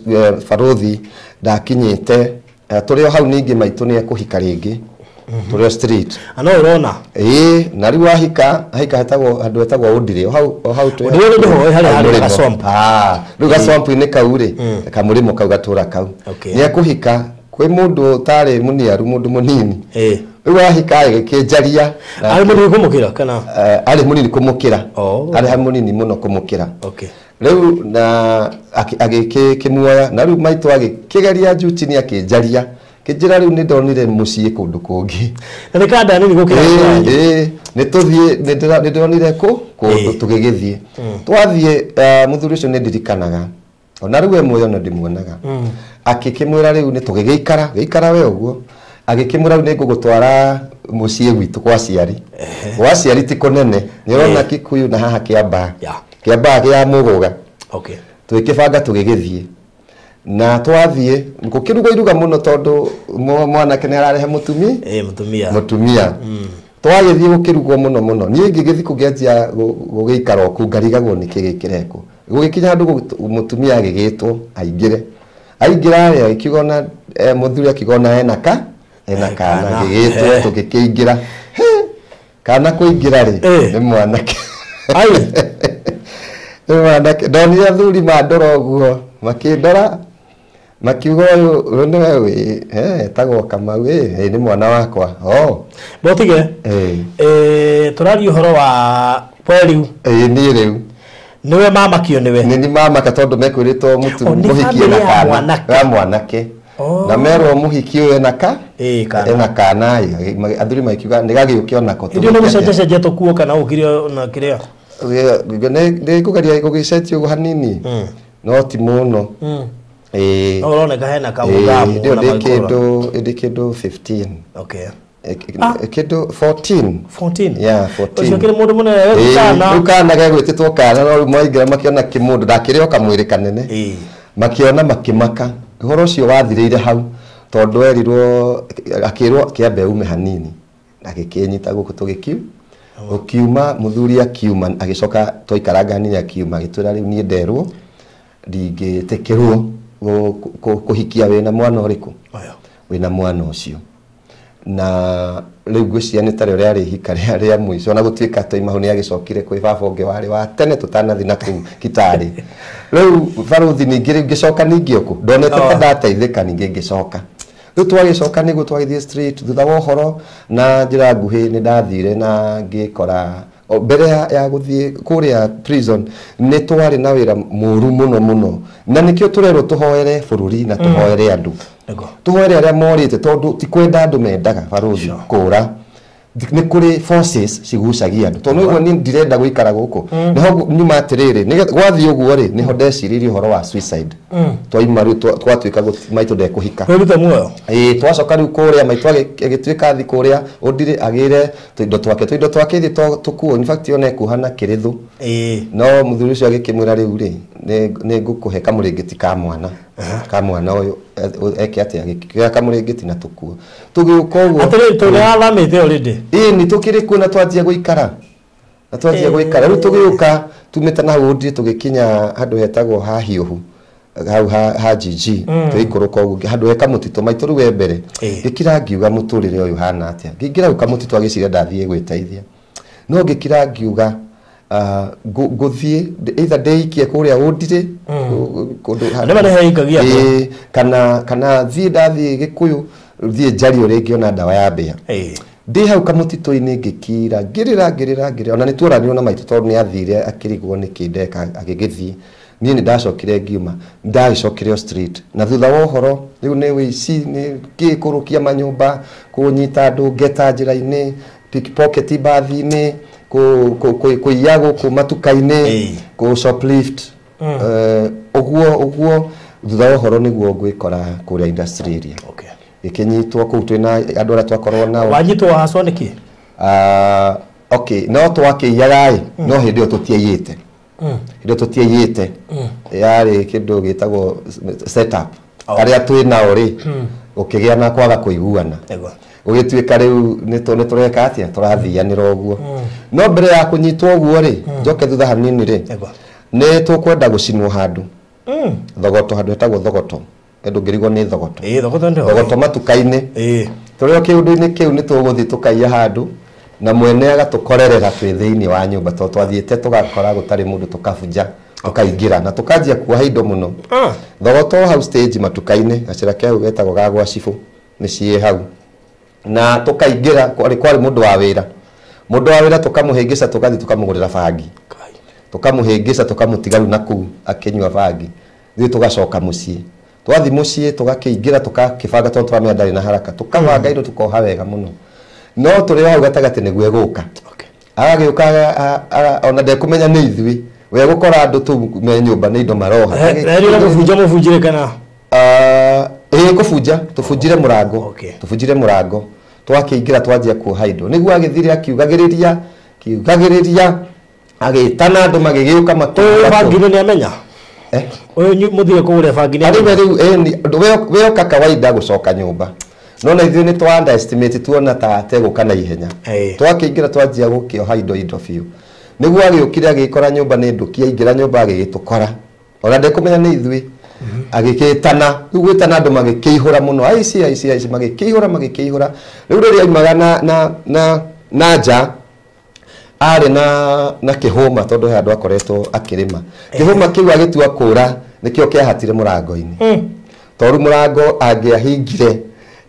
barothi ndakinyite turio hau ningi maitu ni akuhika ringi turio street ano urona na riu ahika hetagwo handu hetagwo Udire hau tu Udire ndo hari gaswamp riu gaswamp ni kaure kamurimo kau gatura kau ni akuhika kwi mundu tari muniaru mundu munini riu ahika agikinjaria ari munini kumukira kana ari munini kumukira ari munini muno kumukira riu na agikimuoya na riu maitu agikigeria njutini akinjaria kinjira riu ni ndonire mucii kundu kungi na nikanda nini gukira ni tuthie ni ndonire kundu tugigithie twathie muthuri ucio ni ndirikanaga ona riu muoyo na ndimuonaga akikimwira riu ni tugigiikara we uguo agikimwira ni ngugutwara mucii gwitu kwa ciari ti kunene ni rona Kikuyu na haha kiamba kiamba kia muguga twikibanga tugigithie na twathie ngukiruga iruga muno tondu mwanake ni ararehe mutumia twagithie gukirugwo muno nie ngigithi kugenjia gugiikara ku ngarigagwo ni kigikireko gugikinya andu mutumia agigitwo aingira akigona muthuri akigona enaka gigitwo tugikiingira kana kuingira ri ni mwanake ndonire athuri mandora uguo makindora makiuga uyu ni wewe tagwo Kamau ni mwana wakwa botige turari uhoro wa pweliu ni riu niwe mama kio niwe ni mama tondu mekwiritwo muhikie na kana mwanake na merwo muhiki uyu ena kana athuri makiuga ndigagiukio nako ndio no mucenjecenje tukuo kana ukirio na kiria ne kugaria kugicetia ugo hanini no ti muno uroneka hena kamugamu ndio ndikindo 15 kindo 14 yeah 14 ucio kiri mundu munene kana ukana gagwititwo kana no mwaingira makiona kimundu ndakiri okamwiri kanene makiona makimaka uhoro ucio wathirire hau tondu erirwo akirwo kiambe ume hanini agikinyita guku tugikiu ukiuma muthuri akiuma agicoka toikaranga ni akiuma agitwira riu nie nderwo ndingitikirwo kuhikia wina mwana uriku wina mwana ucio na riu ngwiciria ni tari uria hika ria mwico na gutwika toima hu ni agicokire kwi baba ungi wari wa tene tutanathi na ku kitari riu baruthi ningi ngicoka ningi oku ndonete ndateithika ningi ngicoka riu twagicoka nigu twagithie street thutha wa uhoro na njira nguhi ni ndathire na ngikora mbere ya guthie kuria prison ni twari na wira muru muno na nikio turero tuhoere bururi na tuhoere andu tuhoere aria morite tondu ti kwenda andu mendaga baruthi kura ni kuri forces cigucagia andu tondu niguo ni ndirenda guikara guku niho nyuma atiriri gwathi uguo ri niho ndeciririe uhoro wa suicide twaima riu twatuika maitu ndekuhika kwiruta muoyo twacoka riu kuria maitu agituika thi kuria undire agire tuindo twake ithi tukuo in fact one kuhana kirithu no muthuri ucio agikimwira riu ri ni ngukuhe kamuringiti ka mwana uyu eke ati agikira kamuringiti na tukuo tugiuka uguo atiri tuli alamite already ni tukiri kuna twajia guikara riu tugiuka tumita na undire tugikinya handu hetagwo ha hiuhu ha jiji tuikuruka uguo handu heka mutito maitu riu wembere gikira ngiuga muturire uyu hana atia ngingira uka mutito agiciria ndathie gwiteithia no ngikira ngiuga guthie either ndeikie kuria undire kundu kana thie ndathie gikuyu thie njari uringi ona ndawa ya mbia ndi hau kamutito-ini ngikira ngirira ona ni tuoranirwo na maitu tondu ni athire akirigwo ni kindeka agigithie ni ndacokire ngiuma ndacokire street na thutha wa uhoro riu ni wici ni gikurukia manyumba kunyita andu ngeta njira-ini pickpocket bathi-ini kuiyago ku matuka-ini ku shoplift uguo thutha wa uhoro niguo ngwikora kuria industry area ikinyitwo kuu twina andu aria twakorwo nao wanyitwo haswa niki okay no twakiyaga no hindi o tutieyite yari kindu gitagwo setup aria twina ori ukigia na kwaga kuiguana ugituika riu ni tureka atia turathianira uguo no mbere ya kunyitwo uguo ri njoke thutha hanini ri ni tukwenda gucinwo handu thogoto handu hetagwo thogoto endu ngirigwo ni thogoto thogoto matuka-ini turio kiundu-ini kiu ni tuguthi tukaiya handu na mwene agatukorerera twi thiini wa nyumba to twathiete tugakora gutari mundu tukabunja tukaingira na tukanjia kuoha indo muno thogoto hau stage matuka-ini gacira kiu getagwo gagwa cibu nicie hau na tukaingira kwari mundu wa wira tukamuhingisa tukathi tukamugurira bangi tukamuhingisa tukamutigaru naku akinywa bangi thi tugacoka mucii twathi mucii tugakiingira tukakibanga tondu turamenya ndari na haraka tukabanga indo tukoha wega muno no turi hau gatagati niguo eguka agagiuka ona ndekumenya ni ithui we gukora andu tu me nyumba ni indo maroha eri na mubunjire kana kubunja tubunjire murango twakiingira twanjia kuoha indo niguo agithire akiugagiriria agitana andu magigiuka makibangire ni amenya uyu muthire kuguria bangire ari riu we oka kawaida gucoka nyumba no na ithuĩ ni twa underestimate tuona ta teguka na ihenya twakiingira twanjia gukioha indo biu niguo agiukire agikora nyumba ni nduki aingira nyumba agigitukora ona ndekumenya ni ithuĩ agikitana riu gwitana andu magikihura muno aici magikihura riu riria aimaga na nja ari na kihuma tondu he andu akoretwo akirima kihuma kiu agitua kura nikio kiahatire murango-ini tondu murango angiahingire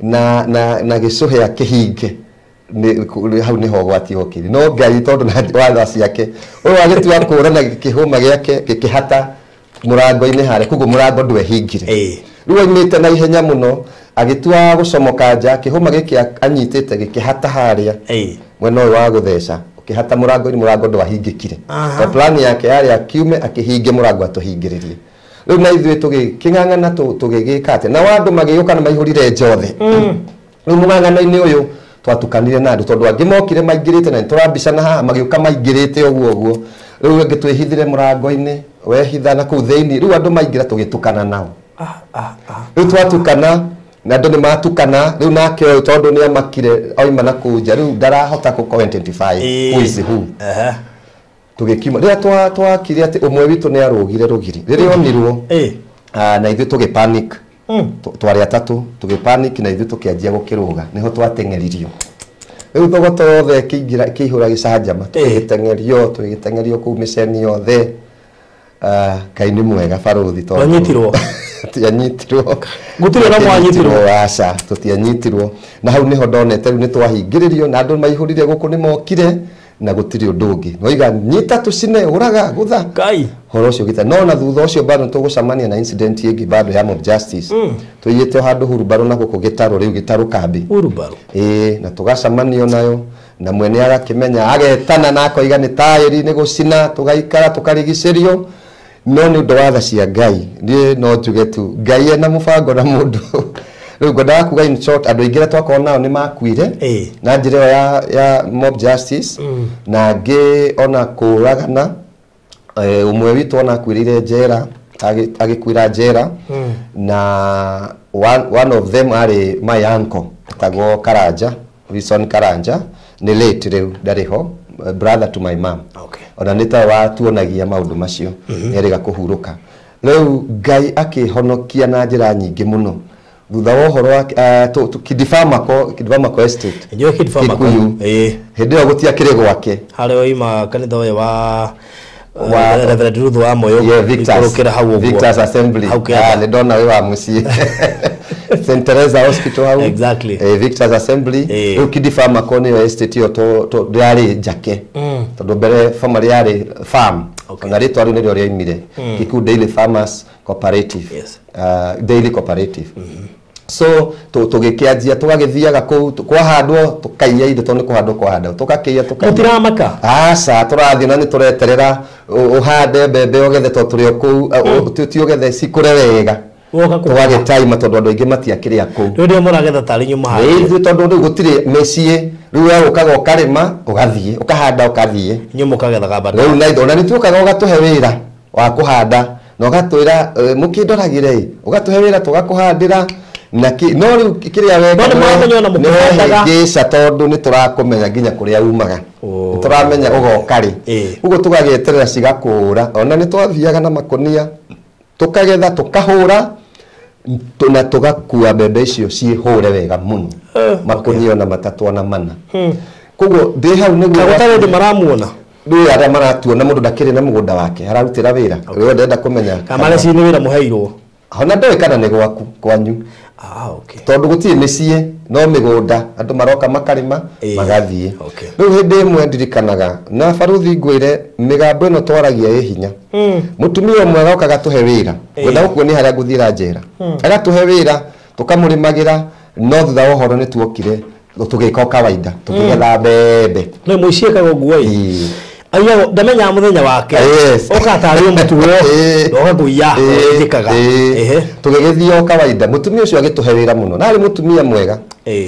na gicuhe akihinge hau niho gwati okiri no ngai tondu na watha ciake uyu agitua kura na kihuma giake gikihata murango-ini hare kuguo murango ndwehingire riu aimite na ihenya muno agitua gucomoka nja kihuma giki anyitite gikihata haria mwena uyu wa gutheca ukihata murango-ini murango ndwahingikire to plan yake yari akiume akihinge murango atuhingiririe riu na ithuĩ tugiking'ang'ana tugigika atia na wandu magiuka na maihurire njothe riu mung'ang'ano-ini uyu twatukanire na andu tondu angi mokire maingirite na turambicana haha magiuka maingirite uguo riu angi twihithire murango-ini wehitha na kuu thiini riu andu maingira tugitukana nao riu twatukana na andu ni matukana riu nake uyu tondu ni amakire oima na kuu nja riu ndarahota ku identify who is who tugikima riria twakire ati umwe witu ni arugire rugiri riria onirwo na ithuĩ tugipanic twari atatu tugipanic na ithuĩ tukianjia gukiruga niho twateng'eririo riu thogoto yothe kihura gicanjama tugiteng'erio kuu miceni yothe Ngai ni mwega baruthi tondu wanyitirwo tianyitirwo gutire na mwanyitirwo aca tutianyitirwo na hau niho ndonete riu ni twahingiririo na andu maihurire guku ni mokire na gutiri undu ungi noiga nyita tucine uraga gutha kai horo ucio gita no na thutha ucio bado tugucamania na incident ingi bado ya mob justice tuyite handu hurubaro na guko gitaro riu gitaro kambi hurubaro na tugacamanio nayo na mwene agakimenya agetana nako igani tairi ni gucina tugaikara tukarigicerio no ni undu wa tha cia Ngai ni no tuge tu Ngai na mubango na mundu riu ngoda kuga in short andu aingira twakona nao ni makuire na njira ya mob justice na nge ona kuragana umwe witu ona kwirire njera agikuira njera na one of them are my uncle tagwo Karanja Wilson Karanja ni late riu ndariho brother to my mom ona nita watuonagia maundu macio neriga kuhuruka riu Ngai akihonokia na njira nyingi muno thutha wa uhoro kidifamako estate ndio kidifamako hindi yo gutia kire gwake hari oima kanitha we wa Reverend Ruth wa Moyo Victor's Assembly ni dona we wa muci St Teresa Hospital hau exactly Victor's Assembly kidifamako ni estate yo to yari jake tondu mbere family yari farm na ritwa ri ndio rioimire Kiku Daily Farmers Cooperative Daily Cooperative so tugikianjia tugagithiaga kwahandwo tukaiya indo to ni kuhandwo kwahanda tukakiya tukaiya mutiramaka aca turathie na ni tureterera uhande mbembe ogethe to turi ku tiogethe cikure wega tugagitaima tondu andu aingi matiakiria ku ndio muragetha tari nyuma hayi tondu ndu gutiri mecie riu we ukaga ukarima ugathie ukahanda ukathie nyuma ukagetha gabada riu na ona ni tukaga ugatuhe wira wa kuhanda na ugatwira mukindoragire ugatuhe wira tugakuhandira na no riu kiria wega no mwamenya na mukuhandaga ngisha tondu ni turakumenya nginya kuria umaga turamenya ugokari ugo tugageterera cigakura ona ni twathiaga na makonia tukagetha tukahura na tugakua mbembe icio cihure wega muno makonia na matatu ona mana kugo ndi hau niguo gutari maramuona ndio aria maratuona mundu ndakiri na mugunda wake ararutira wira wewe ndenda kumenya kamare ci ni wira muheirwo ona ndoe kana ni gwaku kwanyu okay tondu gutie micie no migunda andu maroka makarima magathie riu hindi imwe ndirikanaga na baruthi ngwire migambo ino twaragia i hinya mutumia umwe aroka gatuhe wira gwenda gukuonia haria nguthira njera agatuhe wira tukamurimagira no thutha wa uhoro ni tuokire tugika kawaida tukigetha mbembe no muiciekaga guo ayo ndamenya muthenya wake okatari umutuo ogaguya ikaga tugigithio kawaida mutumia ucio agituhe wira muno nari mutumia mwega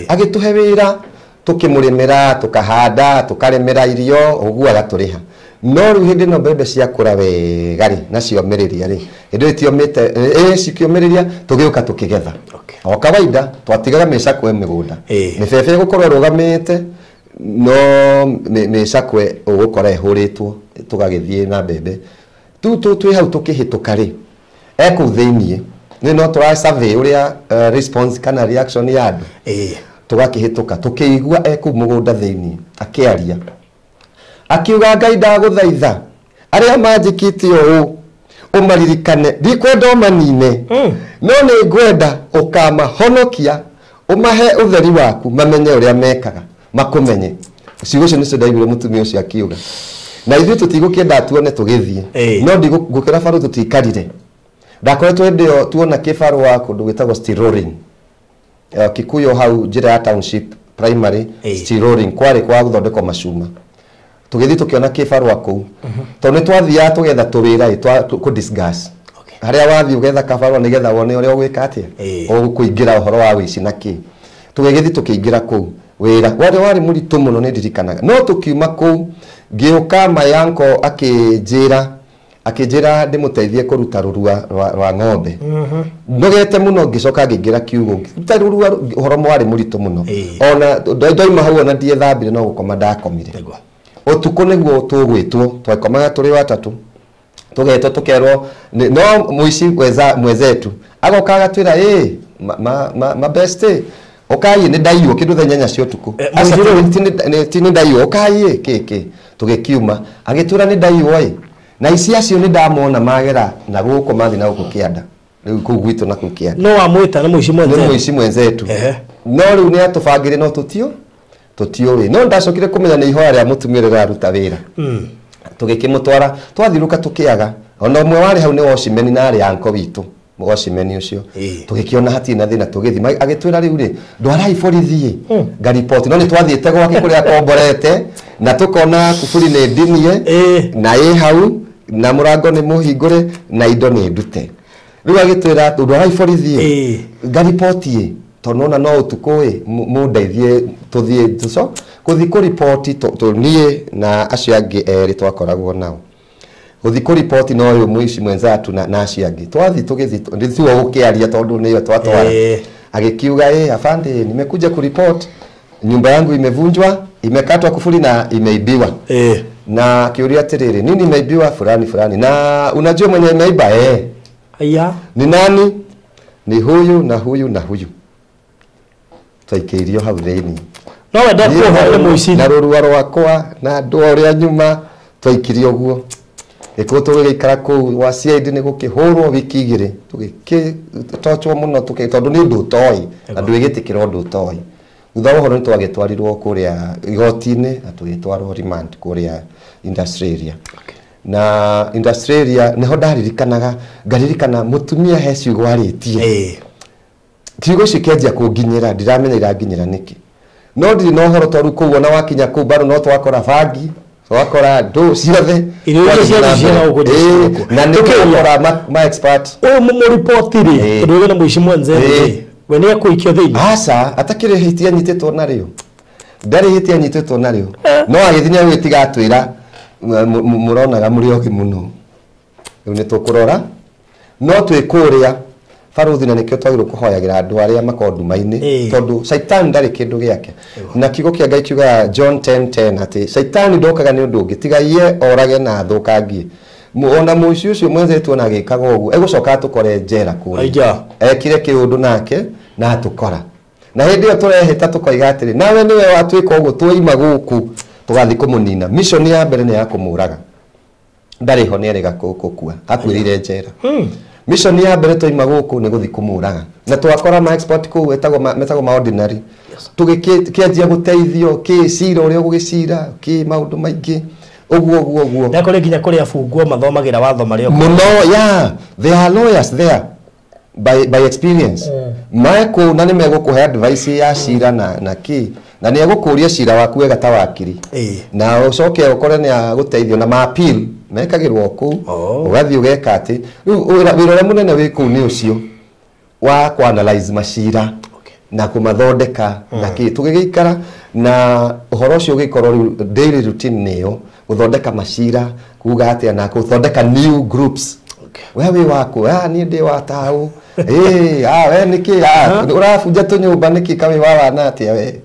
agituhe wira tukimurimira tukahanda tukaremera irio uguo agaturiha no riu hindi no mbembe ciakura wega ri nacio miriria ri hindi itiomite cikiomereria tugiuka tukigetha o kawaida twatigaga micakwe migunda mibebe gukorwo rugamite no micakwe ugukora ihuritwo tugagithie na mbembe twi hau tukihituka ri eku thiini ni no tura survey uria response kana reaction ya andu tugakihituka tukiigua eku mugunda thiini akiaria akiuga Ngai ndaguthaitha aria manjikitio u umaririkane ndikwenda manine no ni ngwenda ukamahonokia umahe utheri waku mamenye uria mekaga makumenye ciugo cio nicio ndaiguire mutumia ucio akiuga na ithuĩ tutigũkĩenda tuone tũgĩthiĩ no ndigũkĩra barũ tũtikarire ndakoretwo hĩndĩ ĩyo tuona kĩbarũa kũndũ gwĩtagwo Stirroring Kikuyu hau njĩra ya township primary Stirroring kwarĩ kwa gũthondekwo macuma tũgĩthiĩ tũkĩona kĩbarũa kũu tondũ nĩ twathiaga tũgetha tũwĩra ku discuss harĩa wathiĩ ũgetha kabarũa nĩgetha wone ũrĩa ũgwĩka atĩa ũkũingĩra ũhoro wa wĩici na kĩ tũgĩthiĩ tũkĩingĩra kũu wĩra wari mũritũ mũno nĩ ndirikanaga no tũkiuma kũu ngĩũka mayanko akĩnjĩra ndĩmũteithie kũruta rũrua rwa ng'ombe nogete mũno ngĩcoka ngĩingĩra kiugũ ta rũrua ũhoro warĩ mũritũ mũno ona ndoima hau ona ndiethambire no gũkoma ndakomire ũtukũ nĩguo tũgwĩtwo twakomaga tũrĩ watatũ tũgetwo tũkerwo no mũici mwezetu agoka agatwĩra ma best okai ni ndaiywo kindu tha nyanya cio tuku tini ndaiywo okai keke tugikiuma agitura ni ndaiywo na isi acio ni ndamona magera na guko mathi na guko kianda riu ku gwitu na kukianda no amwita na muici mwenzetu no riu ni atubangire no tutio tutiwe no ndacokire kumenya ni ihoya ria mutumia riraruta wira tugikimutwara twathiruka tukiaga ona mwe wari hau ni Washimeni na ari anko witu Washimeni ucio tugikiona hati na thina tugithi agitwira riu ri ndwarai borithi nga report no ni twathiete gwake kuria komborete na tukona kuburi ni ndinie na hau na murango ni muhingure na indo ni ndute riu agitwira ndwarai borithi nga report tonona no utukui mundeithie tuthie tuco kuthi ku report to nie na acio angi eri twakoragwo nao kuthi ku report no yo mwishi mwenzatu na acio angi twathi tugithi ndithuo ukiaria tondu niyo twatwara agikiuga afande nimekuja ku report nyumba yangu imevunjwa imekatwa kufuli na imeibiwa na kiuria atiriri nini imeibiwa fulani na unajua mwenye imeiba aya ni nani ni huyu na huyu na huyu taikirio hau thini no wenda kuhoya muici na rurua rwakwa na andu uria nyuma twaikirio guo iko tugikara ku wa CID ni gukihurwo wiki igiri tugikitochwo muno tondu ni undu utoi andu igitikira undu utoi thutha uhoro ni twagitwarirwo kuria igoti-ini na tugitwarwo remand kuria industry area na industry area niho ndaririkanaga ngaririkana mutumia he ciugo aritie kiugo cikenjia kunginyira ndiramenya iranginyira niki no ndiri no horo toru kuo na wakinya ku baro no twakora bangi twakora ndo ciothe na nikora ma expert mu report ri ndio na muici mwenze we ni akuikio thini asa atakire hitia nyititwo nario ndari hitia nyititwo nario no agithinya gwitiga twira muronaga muri ogi muno riu ni tukurora no twikuria baruthi na nikio twagirwo kuhoyagira andu aria makonduma-ini tondu Satan ndari kindu giake na kigo kia Ngai kiuga John 10:10 ati Satan ndokaga ni undu ungi tiga ye orage na thukangie ona muici ucio mwenzetu na gikaga uguo egucoka tukore njera kuri ekire kiundu nake na atukora na hindi yo turehita tukoiga atiri nawe niwe watwika uguo twaima guku tugathi kumunina mission ya mbere ni ya kumuraga ndari ho ni erega kukua akwirire njera mission ya mbere twaima guku ni guthi kumuraga na twakora ma export ku metagwo ma ordinary tugikianjia guteithio ki cira uria gugicira ki maundu maingi uguo na kore nginya kuri abungwo mathomagira watho mario muno there are lawyers there by experience maeko na ni megukuhe advice ya cira na ki na ni egukuria cira waku wega ta wakiri na ucoke ukore ni aguteithio na ma appeal mekagirwo ku ugathi ugeka ati wira munene wiku ni ucio wa ku analyze macira na kumathondeka na ki tugigikara na uhoro ucio ugikorwo daily routine niyo guthondeka macira kuga atia na guthondeka new groups wewe wako ni ndi watau we niki urafunja tunyumba niki kami wawa na atia we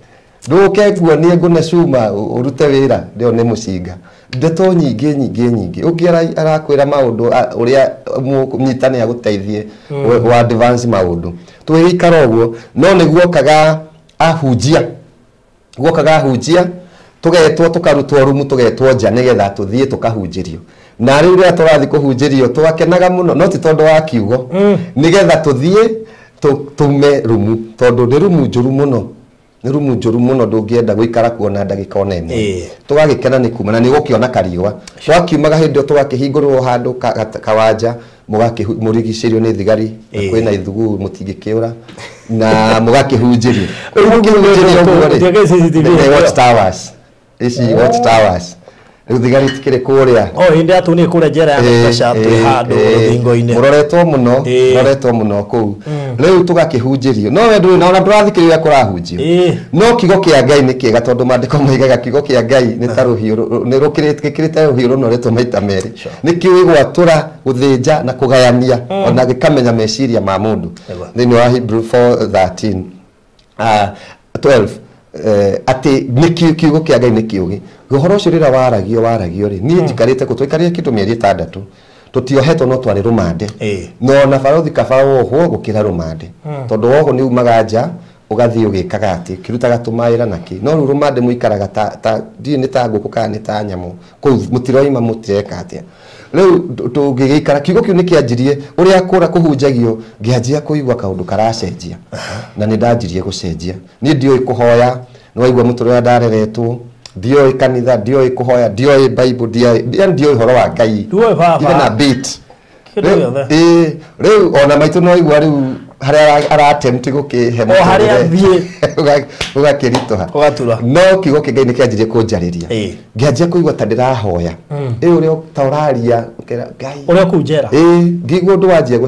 nduke kuonie ngune cuma urute wira ndio ni mucinga ndeto nyingi ukiara arakwira maundu uria nyitane aguteithie wa advance maundu twikara uguo no niguo kaga ahunjia tugetwo tukarutwo rumu tugetwo nja nigetha tuthie tukahunjirio na riu ria turathi kuhunjirio twakenaga muno no ti tondu wa kiugo nigetha tuthie tume rumu tondu ni rumu njuru muno ni rumu njuru muno ndungienda guikara kuona ndagika ona imwe tugagikena ni kuma na ni gukiona kariwa twakiumaga hindi twakihingurwo handu kawanja murigicirio ni thigari kwina ithugu mutingikiura na mugakihunjirio watch towers ici watch towers thigari tikire kuria hindi atuni kuria njera ya kasha tu handu ruthingo-ini muroretwo muno kuu riu tugakihunjirio no we nduri na ona ndurathikiriria kurahunjio no kigo kia Ngai ni kiega tondu mandiko moigaga kigo kia Ngai ni ta ruhiu ni rukirite ruhiu runoretwo maita meri ni kiwi gwatura guthinja na kugayania ona gikamenya meciria ma mundu thini wa Hebrew 4:13 12 ati ni kiugo kia Ngai ni kiugi guhoro ucio rira waragio ri ni njikarite kutwikaria kitu mieri 6 tutiohetwo no twari rumande no na barothi kabawo ho gukira rumande tondu woho ni umaga nja ugathi ugikaga ati kirutaga tumaira naki no rumande muikaraga ta ni ta nguku kana ni ta nyamu ku mutiroima mutireka atia riu tugigikara kiugo kiu ni kianjirie uria kura kuhunjagio ngianjia kuigwa kaundu karacenjia na ni ndanjirie gucenjia ni ndioi kuhoya no waigua muture wa ndareretwo ndioi kanitha ndioi kuhoya ndioi bible ndioi horo wa Ngai even a bit riu ona maitu no waigua riu haria aratempt gukihe o haria thie ugakiritoha ugatura no kigo kingai ni kianjirie kunjariria ngianjia kuigua ta ndirahoya uri ta uraria Ngai uri kunjera ngigua ndu wanjia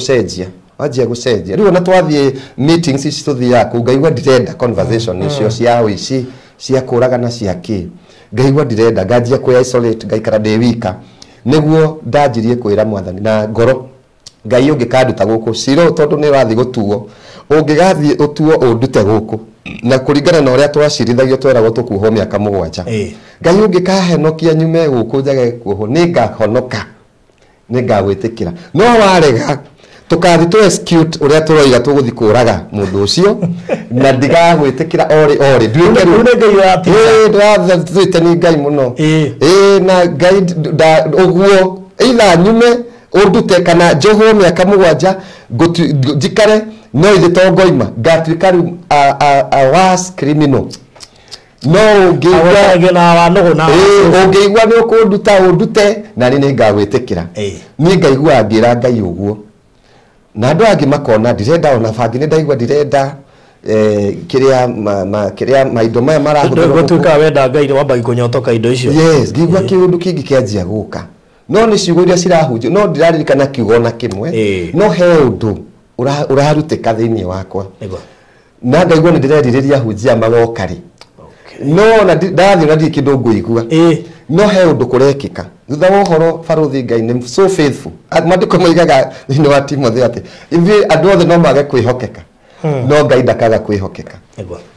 gucenjia riu ona twathie meetings ici tuthia ku ngaigua ndirenda conversation icio cia wici cia kuragana cia ki ngaigua ndirenda nganjia ku isolate ngaikara ndi wika niguo ndanjirie kwira mwathani na ngoro Ngai ungikanduta guku ciro tondu ni rathi gutuo ungigathie utuo undute guku na kuringana na uria twacirithagio tweragwo tukuho miaka 7 Ngai ungikahenokia nyume guku njage kuoho ni ngahonoka ni ngagwitikira no warega tukathi tu execute uria turoiga tuguthi kuraga mundu ucio na ndigagwitikira ori nduike Ngai wapi ndirathite ni Ngai muno na Ngai uguo either nyume undute kana njoho miaka 7 njikare no ithe tongoima ngatuika riu a worse criminal no ngiigua na wanogo na ungiigua ni ukunduta undute na ni ngagwitikira ni ngaigua ngira Ngai uguo na andu angi makona ndirenda ona bangi ni ndaigua ndirenda kiria maindo maya marahutha gutuika wenda Ngai wambagi kunyotoka indo icio yes ngigua kiundu kingi kianjia guka no ni ciugo iria cirahunjio no ndiraririkana kiugona kimwe no he undu uraruteka thiini wakwa na ngaigua ni ndireriria hunjia magokari no na ndathi na ndi kindu nguigua no he undu kurekika thutha wa uhoro baruthi Ngai ni so faithful mandiko moigaga ni wa Timothy ati ithi andu othe no mage kwihokeka no Ngai ndakaga kwihokeka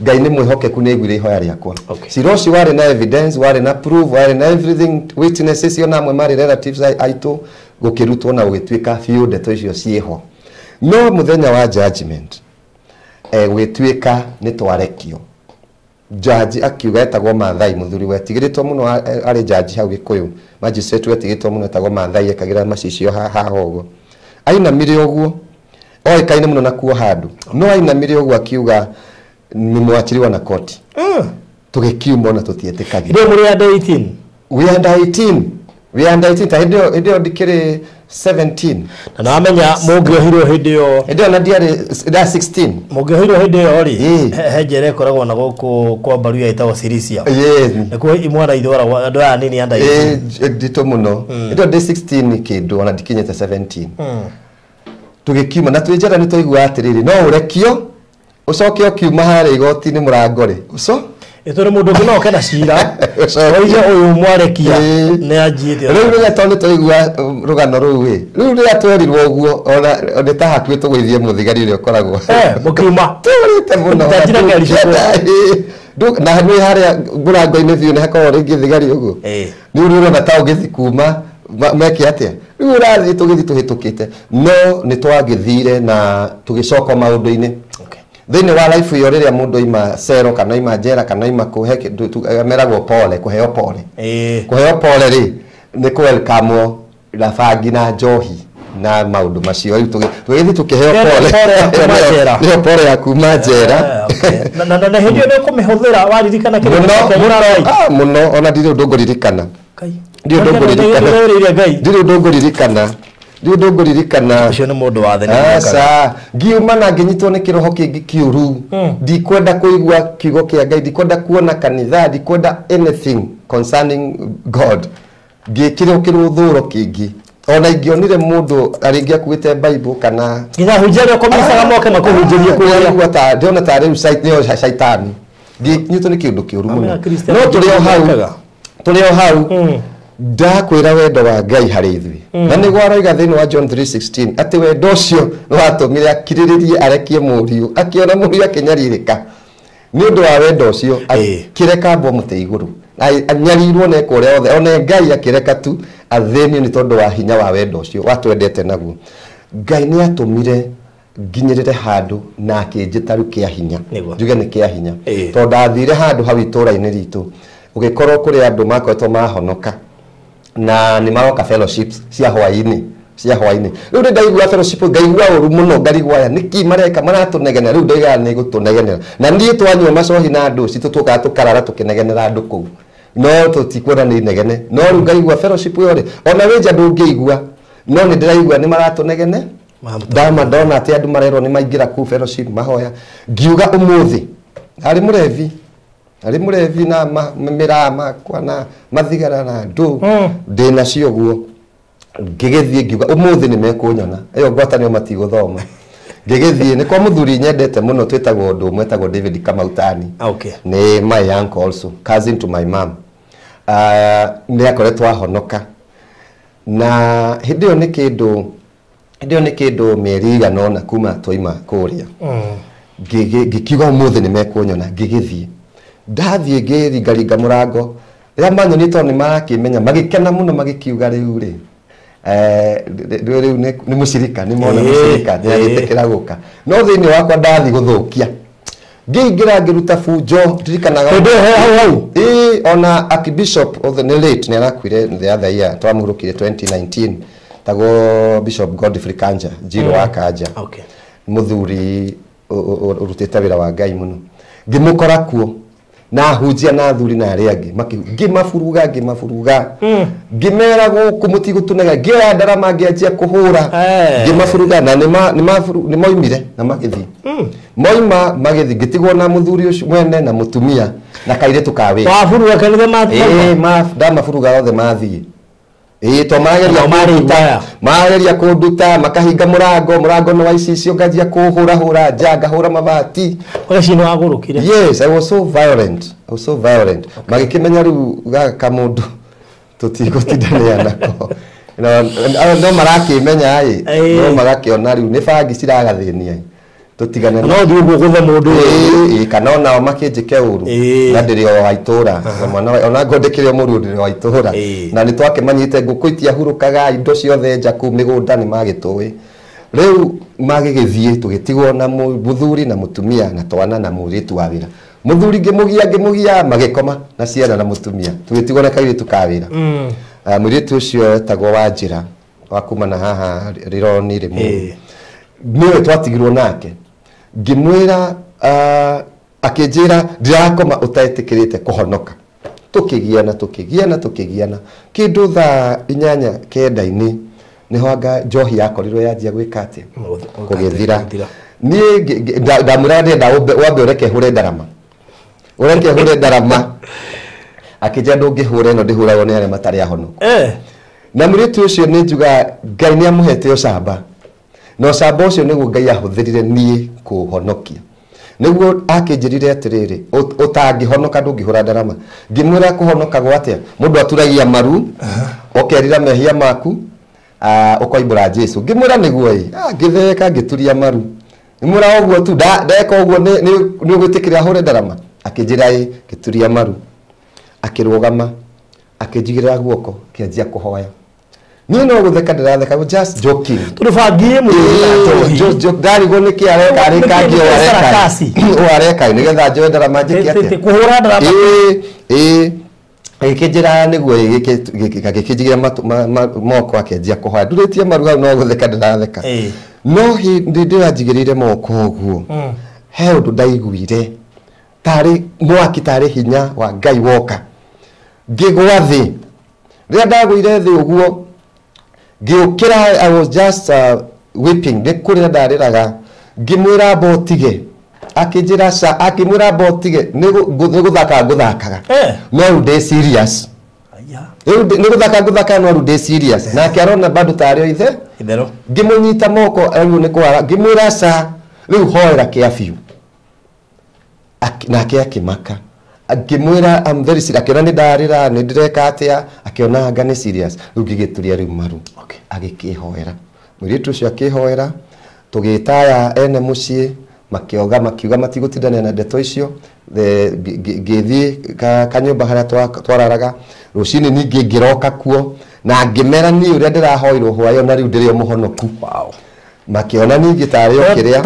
Ngai ni mwihokeku ni igwire ihoya riakwa ciroci wari na evidence wari na proof wari na everything witnesses yo namwe mari relatives aitu gukirutwo na ugituika fiu ndeto icio cieho no muthenya wa judgment gwituika ni twarekio judge akiuga etagwo Mathai muthuri wetigiritwo muno ari judge hau Gikuyu magistrate wetigiritwo muno etagwo Mathai ekagira macicio haha uguo ainamire uguo oikaine muno nakuo handu no ainamire uguo akiuga ni mwachiriwa na koti tugikiuma na tutietekagi ndio muri under 18 we under 18 ta ndio ndikire 17 na namenya mungiohirwo hindio na ndiari 16 mungiohirwo hindio ri hejere koragwo na guku kwa mbaru ya itawo Sirisia nikuo imwana ithora andu aya nini under 18 ndito muno ndio 16 kindu ona ndikinyete 17 tugikiuma na twijera ni toigua atiriri no urekio ucoke ukiuma hari igoti ni murangore uco itore mundu ngino okena cira oige uyu mwarekia ne ajiite riu ni tone toigua rugano ruu riu ni atwerirwo uguo ona ta hakuĩ tugwithie muthigari uria ukoragwo mukiuma turite muno tajira ngari na ni haria ngurango-ini biu ni hakorwo ringi thigari uguo riu urona ta ugithi kuma meke atia riu urathi tugithi tuhitukite no ni twagithire na tugicoka maundu-ini thiini wa life yo riria mundu ima cero kana ima jera kana ima kuhe meragwo pole kuheo pole ri ni ku welcome la fagi na njohi na maundu macio riu tugithi tukiheo pole ya kuma jera na hindio ni kumihuthira waririkana kile muno ona ndiri undu nguririkana ndio ndongoririkana ucio ni mundu wa theni asa ngiuma na nginyitwo ni kiroho kingi kiuru ndikwenda kuigua kiugo kia Ngai ndikwenda kuona kanitha ndikwenda anything concerning God ngikire kiruthuro kingi ona ingionire mundu aringia kuite Bible kana nginya hunjere komisaga moke makuhunjirie kuria ta ndiona ta riu site ni shaitani nginyitwo ni kindu kiuru muno no tulio hau ndakwira wendo wa Ngai hari ithui na ni gwaraga thiini wa John 3:16 ati wendo ucio watumire akiriririe arekie muriu akiona muriu akinyaririka ni undu wa wendo ucio akireka mbo muti iguru anyarirwo ne kuria othe ona Ngai akireka tu atheni ni tondu wa hinya wa wendo ucio watwendete naguo Ngai ni atumire nginyirire handu na akinjitaru kia hinya njuge ni kia hinya tondu athire handu hau itura-ini ritu ugikorwo kuri andu makoretwo mahonoka na ni maroka fellowships cia hwaini cia hwaini riu ndaigua fellowship ngaigua uru muno ngarigwaya niki mareka maratunegenera riu ndaiga ni gutunegenera na nie twanyua macohi na andu citutuka tukarara tukinegenera andu kuu no tutikuona ni negene no riu ngaigua fellowship yo ri ona wenja ndungiigua no ni ndiraigua ni maratunegene dama ndona ati andu marerwo ni maingira ku fellowship mahoya ngiuga umuthi ari murevi na mirama kwana mathigara na ndu ndina cio guo ngigithie ngiuga umuthi ni mekunyona iyo ngwatanio matiguthoma ngigithie ni kwa muthuri nyendete muno twetagwo ndu mwetagwo David Kamautani ni my uncle also cousin to my mom ni akoretwo ahonoka na hidio ni kindu meriga nona kuma toima kuria gikiuga umuthi ni mekunyona ngigithie ndathie ngirigaringa murango ria manyonito ni marakimenya magikena muno magikiuga riu ri riu ni mushirika ni mona mushirika ni agitekera guka no thini wakwa ndathi guthukia ngingira ngiruta fujo ndirikanaga ona Archbishop of the late ni arakwire the other year twamurukire 2019 tago Bishop Godfrey Kanja Jiro wa Kanja muthuri urutite wira wa Ngai muno ngimukora kuo na hujia na thuri na ariangi ngimafuruga ngimera guku mutigutunega ngira ndarama ngianjia kuhura ngimafuruga na ni moimire na magithi moima magithi gitigwo na muthuri ucio mwene na mutumia na kaire tukawe wafuruga kanitha ma ndamafuruga othe mathie to mageria kunduta makahinga murango no waicicio ngajia kuhura njanga hura mabati wagacino wagurukire yes I was so violent magikimenya riu gaka mundu tutigutindania nako no marakimenya no magakiona riu ni bangi ciragathenia tutigane no ndugu guthe mundu kana ona makinjike uru na ndiri o waitura mwana ona ngondekire muru ndiri o waitura na ni twake manyite ngukuitia hurukaga indo ciothe nja ku migunda ni magitui riu magigithie tugitigwo na muthuri na mutumia na twana na muritu wa wira muthuri ngimugia magikoma na ciana na mutumia tugitigwo na kairitu ka wira muritu ucio etagwo Wanjira wakuma na haha rironi rimu niwe twatigirwo nake ngimwira akinjira ndirakoma utaetikirite kuhonoka tukigiana kindu tha 8 kenda-ini niho anga njohi yakorirwo yanjia gwika atia kugithira ni ndamura ndenda wambe ureke hure ndarama akinjira ndungihure no ndihuragwo ni aria matari ahonoku na muritu ucio ni njuga Ngai ni amuhete ucamba no camba ucio niguo Ngai ahuthirire nie kuhonokia niguo akinjirire atiriri utangihonoka ndungihura ndarama ngimwira kuhonoka gwatia mundu aturagia maru okerira mehia maku ukoimbura Jesu ngimwira niguo ngitheka ngituria maru ngimwira oguo tu ndeka oguo ni ugwitikira hure ndarama akinjira ngituria maru akirugama akinjigirira guoko kianjia kuhoya ni no gutheka ndiratheka just joking turubangie mu joke dari go niki areka areka ni getha njoe ndarama njiki atia kuhura ndarama ikijira niguo gikijigira moko akenjia kuhoya nduritie maru hau no gutheka ndiratheka no ndiranjigirire moko oguo he undu ndaiguire tari mwaki tari hinya wa Ngai woka ngigwa thi ria ndagwire thi uguo giukira I was just weeping ndikurira ndariraga ngimwira botige akinjira akimwira botige nguthakaga no ndi serious ni guthaka no ndi serious na kiarona bado tario ithe ngimunyita moko riu ni kwara ngimwira riu hoera kiafiu nake akimaka akimwira I'm very serious akiona ni ndarira ni ndireka atia akiona anga ni serious riu ngigituria riu maru agikihoera muritu ucio akihoera tugitaya ene mucii makiuga matigutindania na ndeto icio ngithii kanyumba haria twararaga rucini ningi ngiroka kuo na ngimera ni uria ndirahoirwo hwayo na riu ndirio muhonoku makiona ningi tario kiria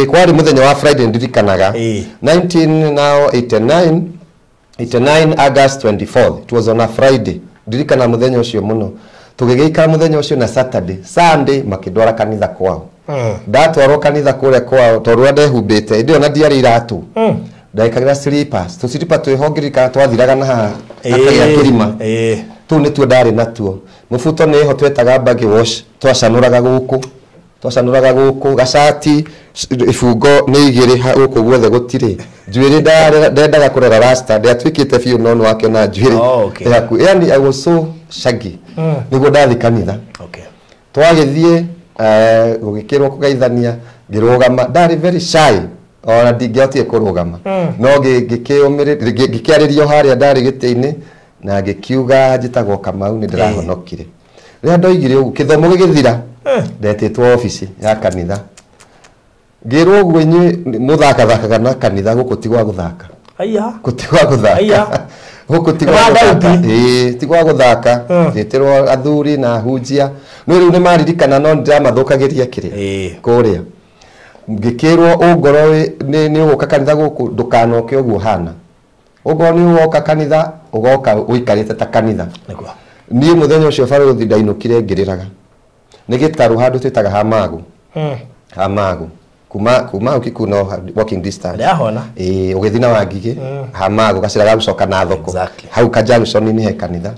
kwari muthenya wa Friday ndirikanaga 1989 August 24th it was on a Friday ndirikana muthenya ucio muno tugigikara muthenya ucio na Saturday Sunday makindwara kanitha kwao ndatwarwo kanitha kuria kwao tondu ndehumbite ndio na ndiari iratu ndaikagira slippers tu slippers twihongirika twathiraga na haha akagia kirima tu ni tu ndari natuo mufuto ni ho twetaga bagi wash twacanuraga guku gacati ifungo ni igiri guku guothe gutire njuiri ndendaga kurera rasta ndiatwikite fiu nono wake na njuiri yaku yani I was so shaggy niguo ndathi kanitha twagithie gugikirwo kugeithania ngirugama ndari very shy ona ndingĩhotire kurugama no ngĩkĩarĩrio harĩa ndarĩ gĩtĩ-inĩ na ngĩkiuga njĩtagwo Kamau nĩ ndĩrahonokire rĩrĩa ndoigire ũguo kĩthomo gĩgĩthira ndetĩtwo ofici ya kanitha ngĩrwo ũguo inyuĩ mũthakathakaga na kanitha gũkũ ti gwa gũthaka gũtigwa gũthaka gũkũ ti gwa gũthaka ti gwa gũthaka njĩtĩrwo athuri na hunjia no rĩu nĩ maririkana no ndĩramathũkagĩria kĩrĩa kũrĩa ngikirwo ungoro ni ugoka kanitha guku ndukanoke uguo hana ungoro ni ugoka kanitha ugoka uikarite ta kanitha ni muthenya ucio baruthi ndainukire ngiriraga ni gitaru handu twitaga hamagu kuma ukikuno walking distance ugithina wangige hamagu gaciraga gucoka na thoko hau Junction ni he kanitha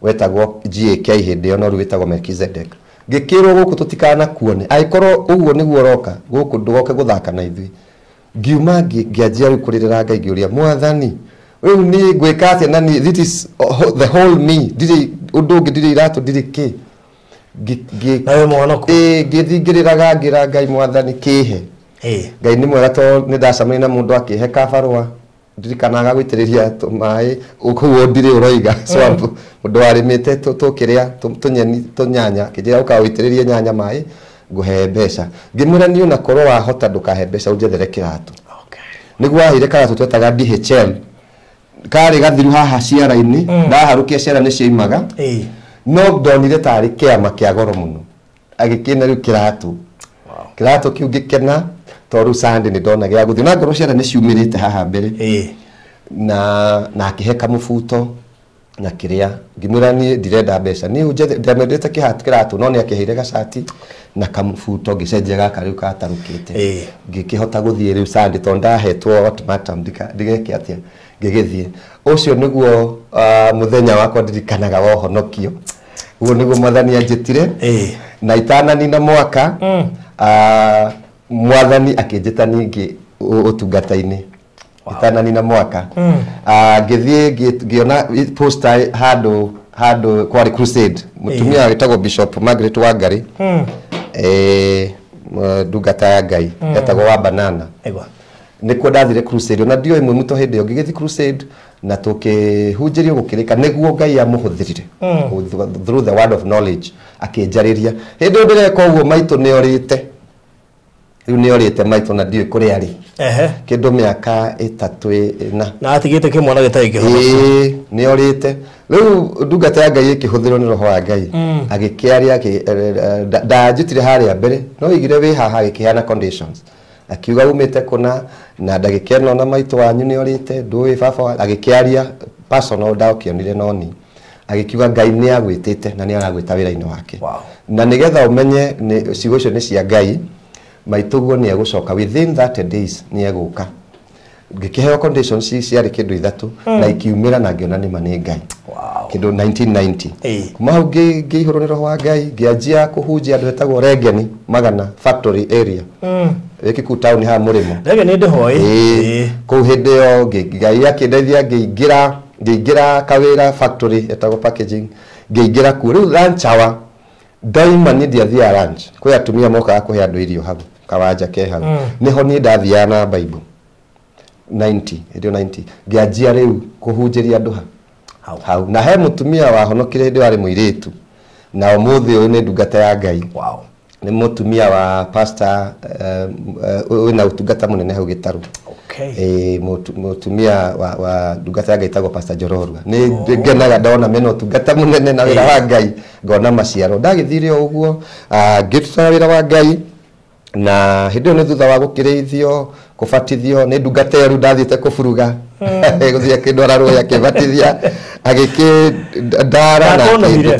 wetagwo GAK hindi ono ruwetagwo Melkizedek ngikirwo guku tutikana kuone aikorwo uguo niguo roka guku ndugoke guthaka na ithui ngiuma ngianjia kuririra Ngai ngiuria Mwathani riu ni gwika atia nani this is the whole me ndiri undu ungi ndiri iratu ndiri ki nawe mwanako ngithingiriraga ngira Ngai Mwathani kihe Ngai ni mwega to ni ndacamania na mundu akihe kabarua ndirikanaga gwitiriria mai ukuo ndiri uroiga swamp mundu arimite tukiria tunyeni tunyanya kijira ukawitiriria nyanya mai nguhe mbeca ngimura ni una korwo wahota ndukahe mbeca unjethere kiratu niguo ahire karatu twetaga DHL kari gathiru haha ciara-ini ndaharukia ciara ni ciimaga no ndonire tari kiama kia goro muno agikina riu kiratu kiu ngikena toru Sunday ni ndona gya guthi na ngoro ciara ni ciumirite haha mbere na akiheka mufuto na kiria ngimura ni ndirenda mbeca ni ndamendete kiratu no ni akihire gacati na kamufuto ngicenjia gaka riu katarukite ngikihota guthie riu Sunday to ndahetwo ultimatum ndigeke atia ngigithie ucio niguo muthenya wakwa ndirikanaga wohonokio uguo niguo Mwathani anjitire na itanani na mwaka Mwathani akinjita ningi utungata-ini itanani na mwaka ngithie ngiona poster handu kwari crusade mutumia witagwo Bishop Margaret Wangari ndungata ya Ngai etagwo wa Banana nikuo ndathire crusade na ndio imwe muto hindi ngigithi crusade na tukihunjirio gukirika niguo Ngai amuhuthirire through the word of knowledge akinjariria hindi ndireka uguo maitu ni orite riu ni orite maitu na ndio kuri ari kindu miaka 3 na atigite kimwana gitai kihono ni orite riu ndungata ya Ngai ikihuthirwo ni roho wa Ngai agikiaria ndajitire haria mbere no igire wi haha agikiana conditions akiuga umite kuna na ndagikeno na maitu wanyu ni orite ndui baba agikiaria personal ndakionire noni agikiuga Ngai ni agwitite na ni aragwita wira-ini wake na nigetha umenye ni ciugo icio ni cia Ngai maituguo ni egucoka within 30 days ni eguka ngikiheo conditions ciari kindu ithatu na ikiumira na ngiona ni mani Ngai kindu 1990 kuma hau ngihurwo ni roho wa Ngai ngianjia kuhunjia andu etagwo Regeni Magana Factory area Ekiku town ha Murimo Regeni ndihoi ku hindi yo Ngai akindeithia ngiingira kawira factory etagwo packaging ngiingira ku riu lunch hour daima ni ndiathia lunch kwi atumia moka kuhe andu irio hau kawanja ke hau niho ni ndathia na Bible 90 ndio 90 ngianjia riu kuhunjiria andu hau na he mutumia wahonokire hindi wari muiritu na umuthi uyu ni ndungata ya Ngai ni mutumia wa pastor wina utungata munene hau Gitaru mutumia wa ndungata ya Ngai tagwo Pastor Jororua ni ngenaga ndona mena utungata munene na wira wa Ngai ngona maciaro ndagithire uguo ngitutara wira wa Ngai na hindi ni thutha wa gukirithio kubatithio ni ndungateru ndathite kuburuga guthia kindora roya kibatithia agikindara na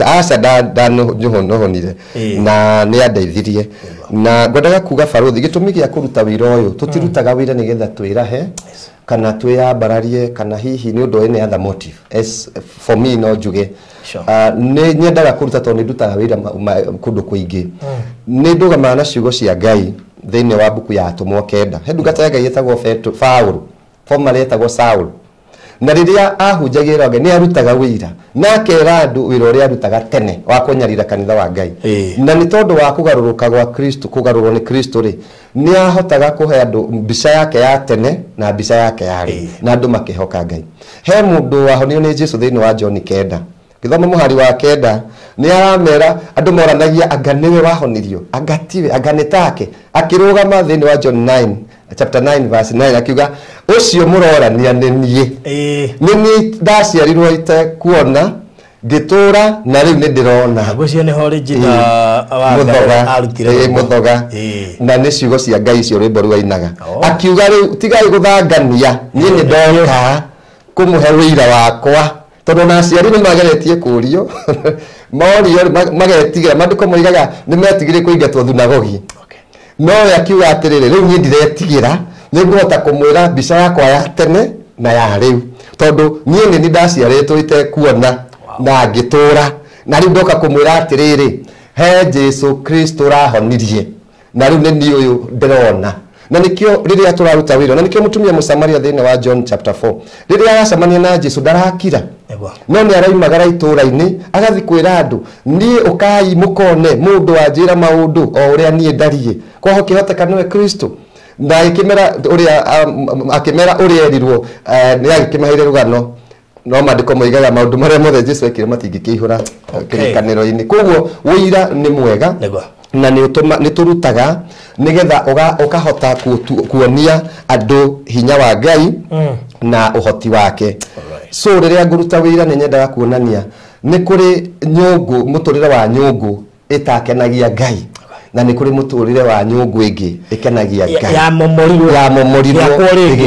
aca ndanjuhonire na ni andeithirie na ngwendaga kuga baruthi gitumi gia kuruta wira uyu tutirutaga wira nigetha twirahe kana twiyambararie kana hihi ni undu ene other motive as for me no njuge ni nyendaga kuruta tondu ndutaga wira kundu kuingi ni ndugama na ciugo cia Ngai thiini wa buku ya atumwo kenda ndungata ya Ngai yetagwo Paulo formerly yetagwo Saul na riria ahunjagira Ngai ni arutaga wira na kera andu wira uria arutaga tene wa kunyarira kanitha wa Ngai na ni tondu wa kugaruruka gwa Kristo kugarurwo ni Kristo ri ni ahotaga kuhe andu mbica yake ya tene na mbica yake ya ri na andu makihoka Ngai he mundu wahonio ni Jesu thiini wa John kenda githoma muhari wa kenda ni aramera andu moranagia anga niwe wahonirio anga tiwe anga nitake akirugama thiini wa John 9 chapter 9 verse 9 akiuga ucio murorania ni nie ni ndaciarirwo ite kuona ngitura na riu ni ndirona gucio ni ho rigina wa arutire muthoga na ni ciugo cia Ngai cio rwimbo rwainaga akiuga riu tigai guthangania nie ni ndoka kumuhe wira wakwa tondu na ciari ni mageretie kurio morio magetigira mandiko moigaga ni metigire kuingatwo thunagogi no yakiuga atiriri riu ni ndiretigira ni ngota kumwira mbica yakwa ya tene na ya riu tondu nie ni ndaciaritwo ite kuona na ngitura na riu ndoka kumwira atiriri he Jesu Kristo rahonirie na riu ni uyu ndirona na nikio riria turaruta wira na nikio mutumia Musamaria thiini wa John chapter 4 riria aracemania na Jesu ndarakira no ni araimagara itura-ini agathi kwira andu ni ukai mukone mundu anjira maundu o uria nie ndarie kwa kihoteka niwe Kristo na ikimera uria akimera uria erirwo ni akimaheire rugano no mandiko moigaga maundu maria mothe Jesu ekire matingikihura kirikaniro-ini koguo wira ni mwega na ni turutaga nigetha ukahota kuonia andu hinya wa Ngai na uhoti wake so riria nguruta wira ni nyendaga kuonania ni kuri nyungu muturire wa nyungu itakenagia Ngai na ni kuri muturire wa nyungu ingi ikenagia Ngai ya momorirwo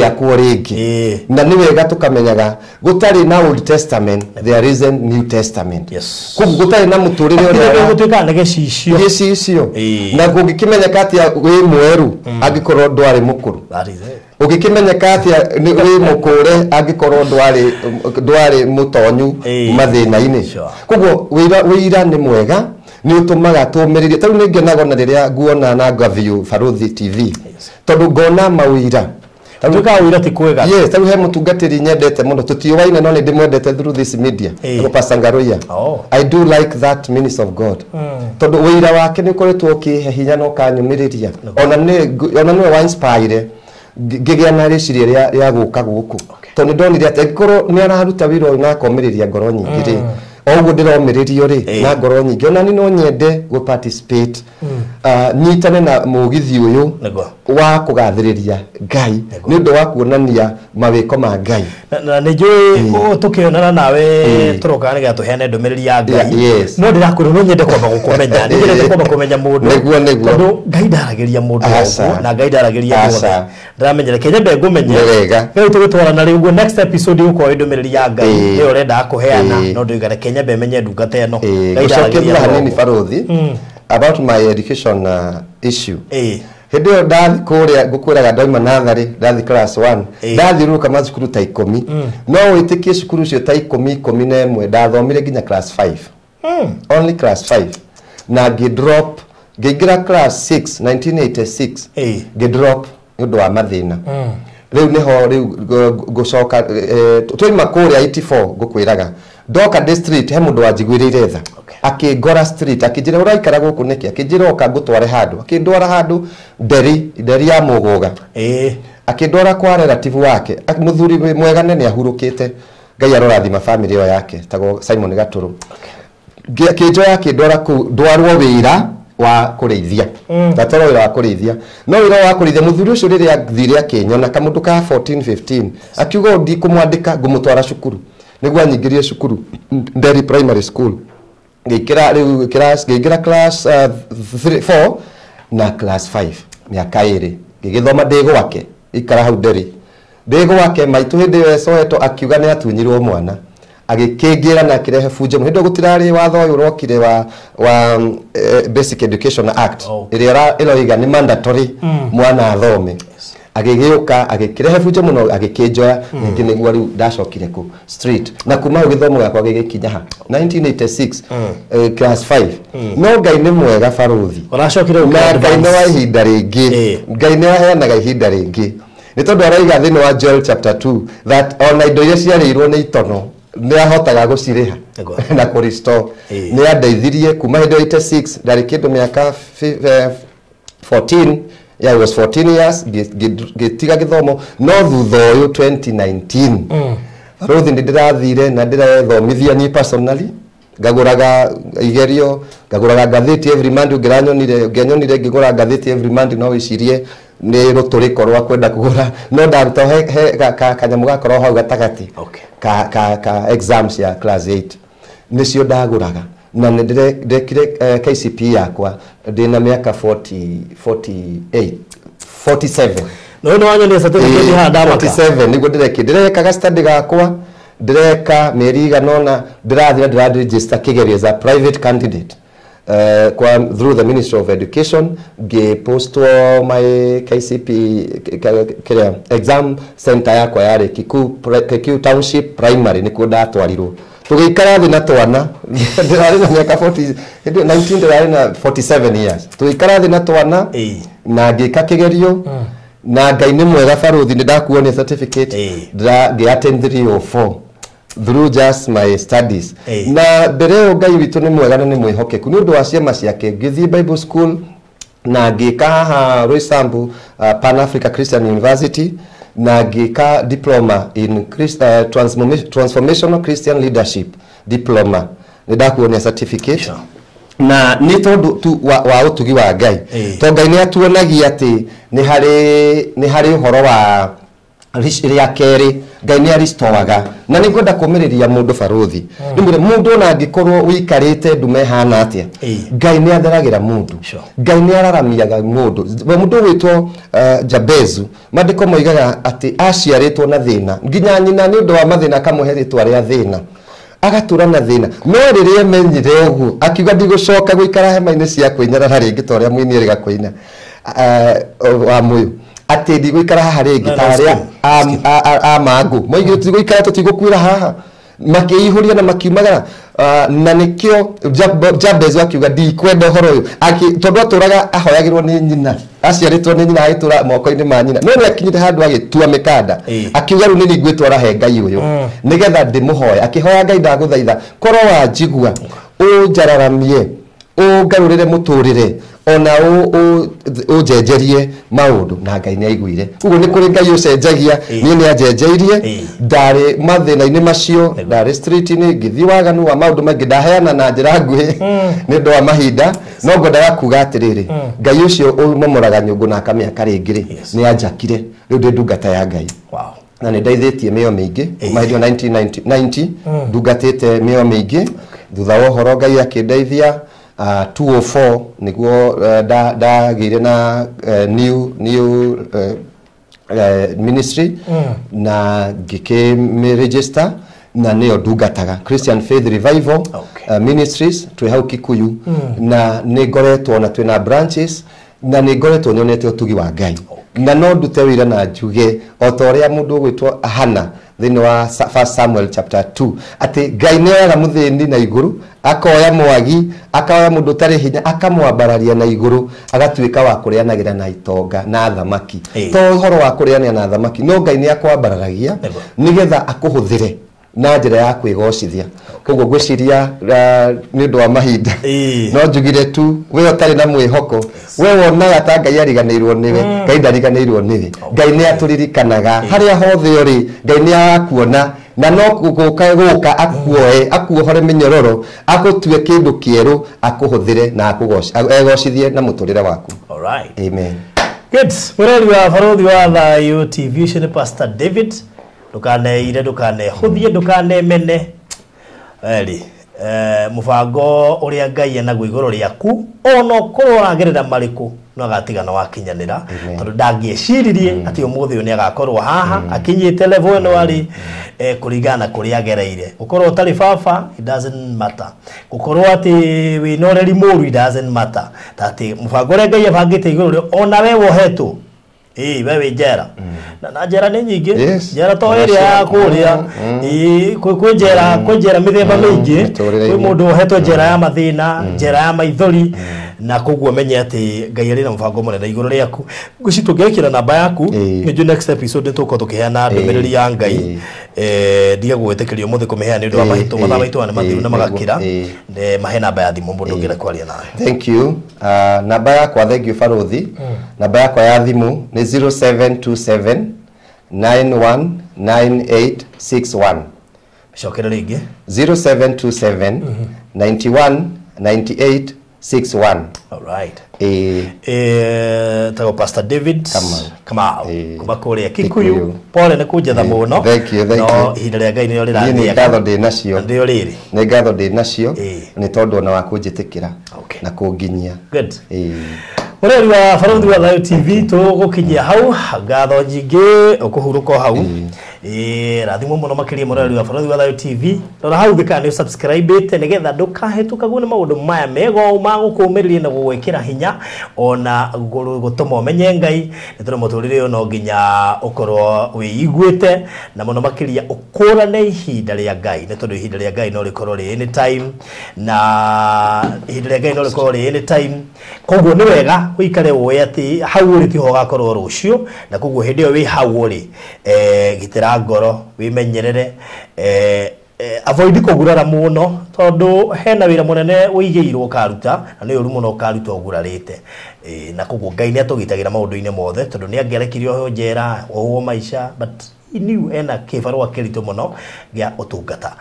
ya kuoringi na ni wega tukamenyaga gutari na Old Testament there is a New Testament kubu gutari na muturire uria gutuika na gicicio na gungikimenya ati wi mweru angikorwo ndwari mukuru ugikimenyeka ati wi mukure angikorwo ndwari mutonyu mathina-ini kuguo wira ni mwega ni utumaga tumiririe taru ni ngenago na riria nguona na Ngavio Baruthi TV tondu ngona mawira tuka wira ti kwega taru he mutungatiri nyendete muno tutiowaine no ni ndimwendete through this media no Pasangaroya I do like that minister of God tondu wira wake ni koretwo kihe hinya no kanyumiriria ona ni wa inspire ngigia na riciria ya guka guku tondu ndonire ati ngoro ni araruta wira uyu na komiriria ngoro nyingi ri oguo ndiromiririo ri na ngoro nyingi ona ni no nyende go participate nyitane na mugithi uyu wa kugathiriria Ngai ni undu wa kuonania mawiko ma Ngai na ni njui tukionana nawe turoka niga tuheane ndumiriri ya Ngai no ndirakwira no nyende kwamba gukumenya ni nyende kwamba kumenya mundu tondu Ngai ndarageria mundu na Ngai ndarageria mundu ndiramenyere kenya mbe ngumenye rĩu tugitwarana rĩu next episode uko ndumiriri ya Ngai ni urenda kuheana no ndigare kenya mbe menye ndungata eno Ngai ndarageria hanini Baruthi about my education issue hindi yo ndathi kuria ngukwiraga ndaima nathari ndathi class 1 ndathi ruka macukuru ta 10 no witikie cukuru cio ta 10 na imwe ndathomire nginya class 5 only class 5 na ngidrop ngigira class 6 1986 ngidrop ndu wa mathina riu niho riu gucoka twaima kuria 84 ngukwiraga Doka district he mundu wanjigwirire tha akingora street akijira uraikara guku niki akijira oka ngutware handu akindwara handu nderi ya muguga akindwara kwa relative wake muthuri mwega nene ahurukite Ngai arorathima family yo yake tago Simon Gaturu kijo yake ndwara ku ndwarwo wira wa kureithia tatoro wira wa kureithia no wira wa kureithia muthuri ucio riria thire akinyona kamundu ka 14 15 akiuga ndi kumwandika ngumutwara cukuru nigwa nyingirie cukuru Nderi Primary School ngikira class 4 na class 5 miaka iri ngigithoma ndi gwake ikara hau nderi ndego wake maitu hindi yo Soweto akiuga ni atunyirwo mwana agikingira na kirehe fuje muhindo gutirari watho uyu rokire wa Basic Education Act iria iroiga ni mandatory mwana athome agigiuka agikirehe fuje muno agikinjoya ningi niguo riu ndacokire ku street na kuma githomo gakwa gigikinya ha 1986 class 5 no Ngai ni mwega baruthi uracokire Ngai ni wa ihinda ringi Ngai ni aheanaga ihinda ringi ni tondu araiga thini wa Joel chapter 2 that ona indo iria ciareirwo ni itono ni ahotaga guciriha na ku restore ni andeithirie kuma hindo 86 ndari kindu miaka 14 yeah, it was 14 years gitiga githomo no thutha uyu 2019 Ruthi ndirathire na ndirathomithia ni personally ngaguraga igerio ngaguraga gatheti every month ngiranyonire ngigura gatheti every month no wicirie ni ruturiko rwa kwenda kugura no ndaruta kanyamu gakorwo hau gatagati ka exams ya class 8 nicio ndaguraga na ndekire KCPE yakwa ndina miaka 47 no wanyonia certificate ha ndamaka 47 nigo ndireka study gakwa ndireka mieri ganona ndirathira register kigerio za private candidate through the Ministry of Education post my KCPE exam center yakwa yari Kiku Township Primary nikuo ndatwarirwo tugikara thi na twana ndirari na miaka 19 ndirari na 47 years tugikara thi na twana na ngika kigerio na Ngai ni mwega baruthi ni ndakuonia certificate ngi attend 3 or 4 through just my studies na mbere Ngai witu ni mwega na ni mwihokeku ni undu wa ciama ciake ngithi Bible School na ngika haha Roysambu Pan Africa Christian University na ngika diploma in transformational Christian leadership diploma ni ndakuonia certificate na ni tondu tu wa utugi wa Ngai to Ngai ni atuonagia ati ni hari uhoro wa ria keri Ngai ni aristowaga na ni ngwenda kumiriria mundu baruthi ni mwire mundu na angikorwo wikarite ndume hana atia Ngai ni atheragira mundu Ngai ni araramiaga mundu witwo Jabezu mandiko moigaga ati aciaritwo na thina nginya nyina ni undu wa mathina kamuheritwo aria thina agatura na thina no riria menyire ugu akiuga ndigucoka guikara hema-ini cia kwinyara ringi toria mwini gakwina wa muyu ati ndigũikara haha rĩngĩ ta arĩa mangu moigire tũtigũikara tũtigũkuĩra haha makĩihũria na makiumagara na nĩkĩo Jabez akiuga ndikwenda ũhoro ũyũ tondũ atũraga ahoyagĩrwo nĩ nyina aciarĩtwo nĩ nyina agĩtũra moko-inĩ ma nyina no nĩ akinyire handũ agĩtua mĩkanda akiuga rĩu nĩ niĩ ngwĩtwara he Ngai ũyũ nĩgetha ndĩmũhoe akĩhoya Ngai ndagũthaitha korwo wanjigua ũnjararamie ũngarũrĩre mũtũrĩre ona ujenjerie maundu na Ngai ni aiguire uguo ni kuri Ngai ucenjagia ni ni ajenjeirie ndari mathina-ini macio ndari street-ini ngithi waganu wa maundu mangi ndaheana na njira nguhi ni ndo wa mahinda no ngwendaga kuga atiriri Ngai ucio umomoraga nyungu na akamiaka ringiri ni anjakire riu ndi ndungata ya Ngai na ni ndaithitie mĩo mĩingĩ mahinda 1990 ndungatĩte mĩo mĩingĩ thutha wa ũhoro Ngai akĩndeithia 204 niguo ndagire na new ministry na ngĩkĩmĩregister na nĩyo ndungataga Christian Faith Revival Ministries twĩ hau Kikuyu na nĩ ngoretwo na twĩna branches na nĩ ngoretwo nyonete ũtugi wa Ngai na no ndute wĩra na njuge o ta ũrĩa mũndũ ũgwĩtwo Hana thĩinĩ wa 1 Samuel chapter 2 ati Ngai nĩoyaga mũthĩni na igũrũ akoya mwagi akoya mũndũ ũtarĩ hinya akamwambararia na igũrũ agatuĩka wa kũrĩanagĩra na itonga na thamaki to ũhoro wa kũrĩanĩra na thamaki no Ngai nĩ akwambararagia nĩgetha akũhũthĩre na njĩra ya kwĩgocithia koguo ngwĩciria nĩ ũndũ wa mahinda no njugire tu we ũtarĩ na mwĩhoko we wonaga ta Ngai ariganĩirwo nĩwe Ngai ndariganĩirwo nĩwe Ngai nĩ atũririkanaga harĩa hothe ũrĩ Ngai nĩ agakuona na no gũka akuohore mĩnyororo agũtue kĩndũ kĩerũ akũhũthĩre na egocithie na mũtũrĩre waku. Alright. Amen. Good. Mũrori wa barothi wa Thayo TV ucio nĩ Pastor David. Ndũkaneire ndũkanehuthie ndũkanemene eri mubango uria Ngai enaguo iguru riaku ona ukorwo uragerera mariku no agatigana wakinyanira tondu ndangĩeciririe ati umuthi uyu ni agakorwo haha akinyite level eno ari kuringana kuria agereire ukorwo utari baba it doesn't matter ukorwo ati wina ureri muru it doesn't matter tati mubango uria Ngai ebangite iguru ona we wohetwo wewe njera na njera ni nyingi njera to area ya kuria kwi njera mithemba mingi kwi mundu ohetwo njera ya mathina njera ya maithori na koguo menye ati Ngai ari na mbango munene iguru riaku guci tungekira namba yaku nju next episode tuko tukiheana ndumiriri ya Ngai ndiga gwitikirio muthi kumiheana ndu wa mahitu matha maitu na mathiru na magakira mahe namba ya thimu mundu ngira kwaria nawe. Thank you. Namba yakwa thank you Farothi. Namba yakwa ya thimu ni 0727 919861. Shokera ringi 0727 919861. All right. Tago Pastor David Kamau kuma kuria Kikuyu pole ne kujatha muno. Thank you. No ihinda ria Ngai nio rirathia ni ngatho ndi nacio ndio riri ni ngatho ndi nacio ni tondu na wakunjitikira na kunginyia. Good. Mureri wa Farothi wa Live TV tugukinyia hau ngatho nyingi ukuhuruka hau rathimo muno makiria mureri wa Farothi wa Live TV rora hau thika ni subscribe te nigetha ndukahetuka gune maundu maya mego magukumiriria na gugwikira hinya ona gutuma umenye Ngai nitore muturire ono nginya ukorwo wiiguite na muno makiria ukurane ihinda ria Ngai nitondu ihinda ria Ngai no rikorwo ri anytime na ihinda ria Ngai no rikorwo ri anytime koguo ni wega wikare woe ati hau uri ti ho gakorwo rucio na koguo hindi yo wi hau uri gitira ngoro wimenyerere avoid kugurara muno tondu hena wira munene wigiirwo karuta na ni uru muno karuta ugurarite na koguo Ngai ni atugitagira maundu-ine mothe tondu ni angerekirio ho njera oho maisha but iniu ena kibarua kirito muno gia utungata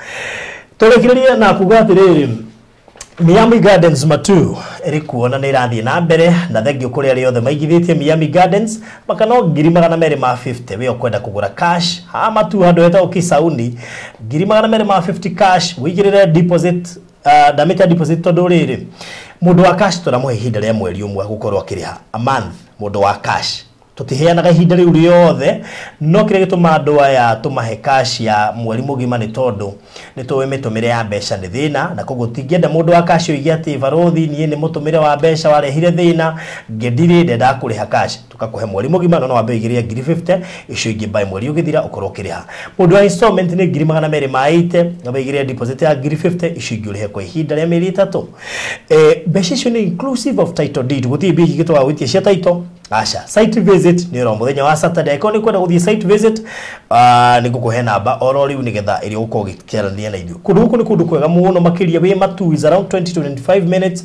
turekireria na kuga atiriri Miami Gardens Matu erikuona ni irathie na mbere na thengio kuri ari othe maigithitie Miami Gardens makano 250 we okwenda kugura cash ha Matu handu heta Kisauni 250 cash wigirire deposit damita deposit tondu riri mundu wa cash turamuhe ihinda ria mweri umwe gukorwo akiriha a month mundu wa cash tutiheanaga ihinda riu riothe no kire gituma andu aya tumahe cash ya mweri mugima ni tondu ni tuwe mitumire ya mbeca ni thina na koguo tingienda mundu wa cash uigi ati Farothi nie ni mutumire wa mbeca warehire thina ngedire ndenda kuriha cash tukakuhe mweri mugima no wambe igiria 50 icio ingi by mweri ugithira ukorwo kiriha mundu wa installment ni 280 na igiria deposit ya 50 icio ingi urihe kwa ihinda ria mieri 3 mbeca icio ni inclusive of title deed guthie bi igitwa witie cia title asha site visit ni ro muthenya wa Saturday ko ni kwenda guthie site visit ni gukuhe namba oro riu nigetha iri uko gikerania na ithu kundu guku ni kundu kwega muno makiria we Matu is around 20 to 25 minutes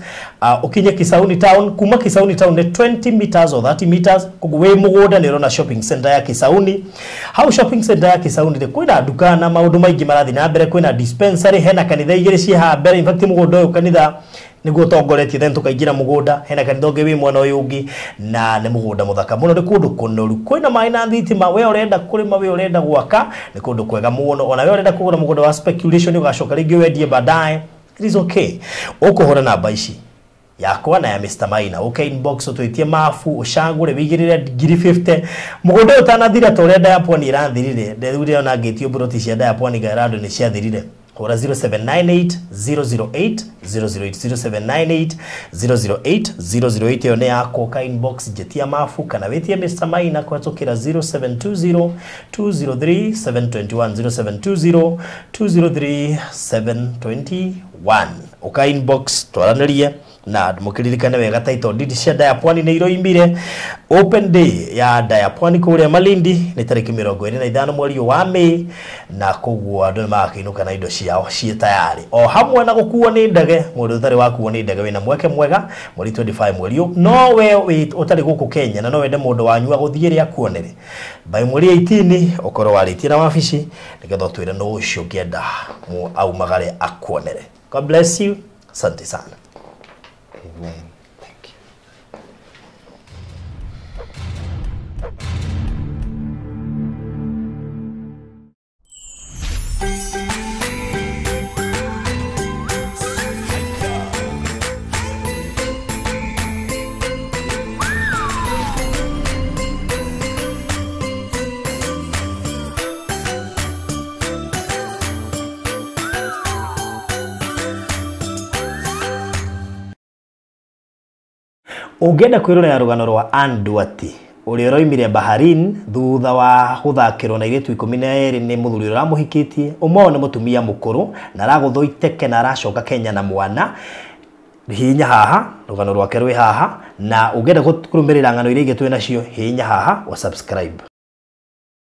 ukinya Kisauni town kuma Kisauni town ni 20 meters or 30 meters kugu we mugunda ni rona shopping center ya Kisauni how shopping center ya Kisauni ni kwina duka na maundu maingi marathi na mbere kwina dispensary hena kanitha igiri cia ha mbere in fact mugunda uyu kanitha niguo tongoretie then tukaingira mugunda hena kanitha ungi wi mwena uyu ungi na ni mugunda muthaka muno ni kundu kunoru kwina mai na thitima we urenda kurima we urenda gwaka ni kundu kwega muno ona we urenda kugura mugunda wa speculation ugacoka ringi wendie baadaye it is okay ukuhora namba ici yakwa na ya Mr. Maina okay inbox utwitie mafu ushangure wigirire 50 mugunda utanathira to urenda ya poni irathirire ndeure ona ngitio broti cia ya poni garado ni ciathirire Hora 0798 008 008 0798 008 yone yako ka inbox jetia mafu kana wetie Mr. Maina kwa tokera 0720 203 721 0720 203 721 uka inbox twaranirie na mukiririkane wega title deed cia Dayapwani ni iroimbire open day ya Dayapwani kuria Malindi ni tariki 25 mweri wa Mei na koguo andu makinuka na indo ciao cie tayari o hamwe na gukuo ni ndege mundu utari wakuo ni ndege wina mweke mwega mweri 25 mweri no we utari guku Kenya na no wende mundu wanyu aguthieria kuonere by mweri 18 okoro waritie na wabici nigetho twire no ucio kienda mu au magare akuonere. God bless you. Asante sana. Amen. Thank you. Ungenda kwirorera rugano rwa Anne Duarte uria roimire Bahrain thutha wa guthakirwo na iretu 12 ni muthuri uramuhikitie umwe ni mutumia mukuru na araguthoiteke na aracoka Kenya na mwana. Hinya haha rugano rwake rwi haha, na ungenda kurumirira ng'ano iria ingi twina cio hinya haha wa subscribe.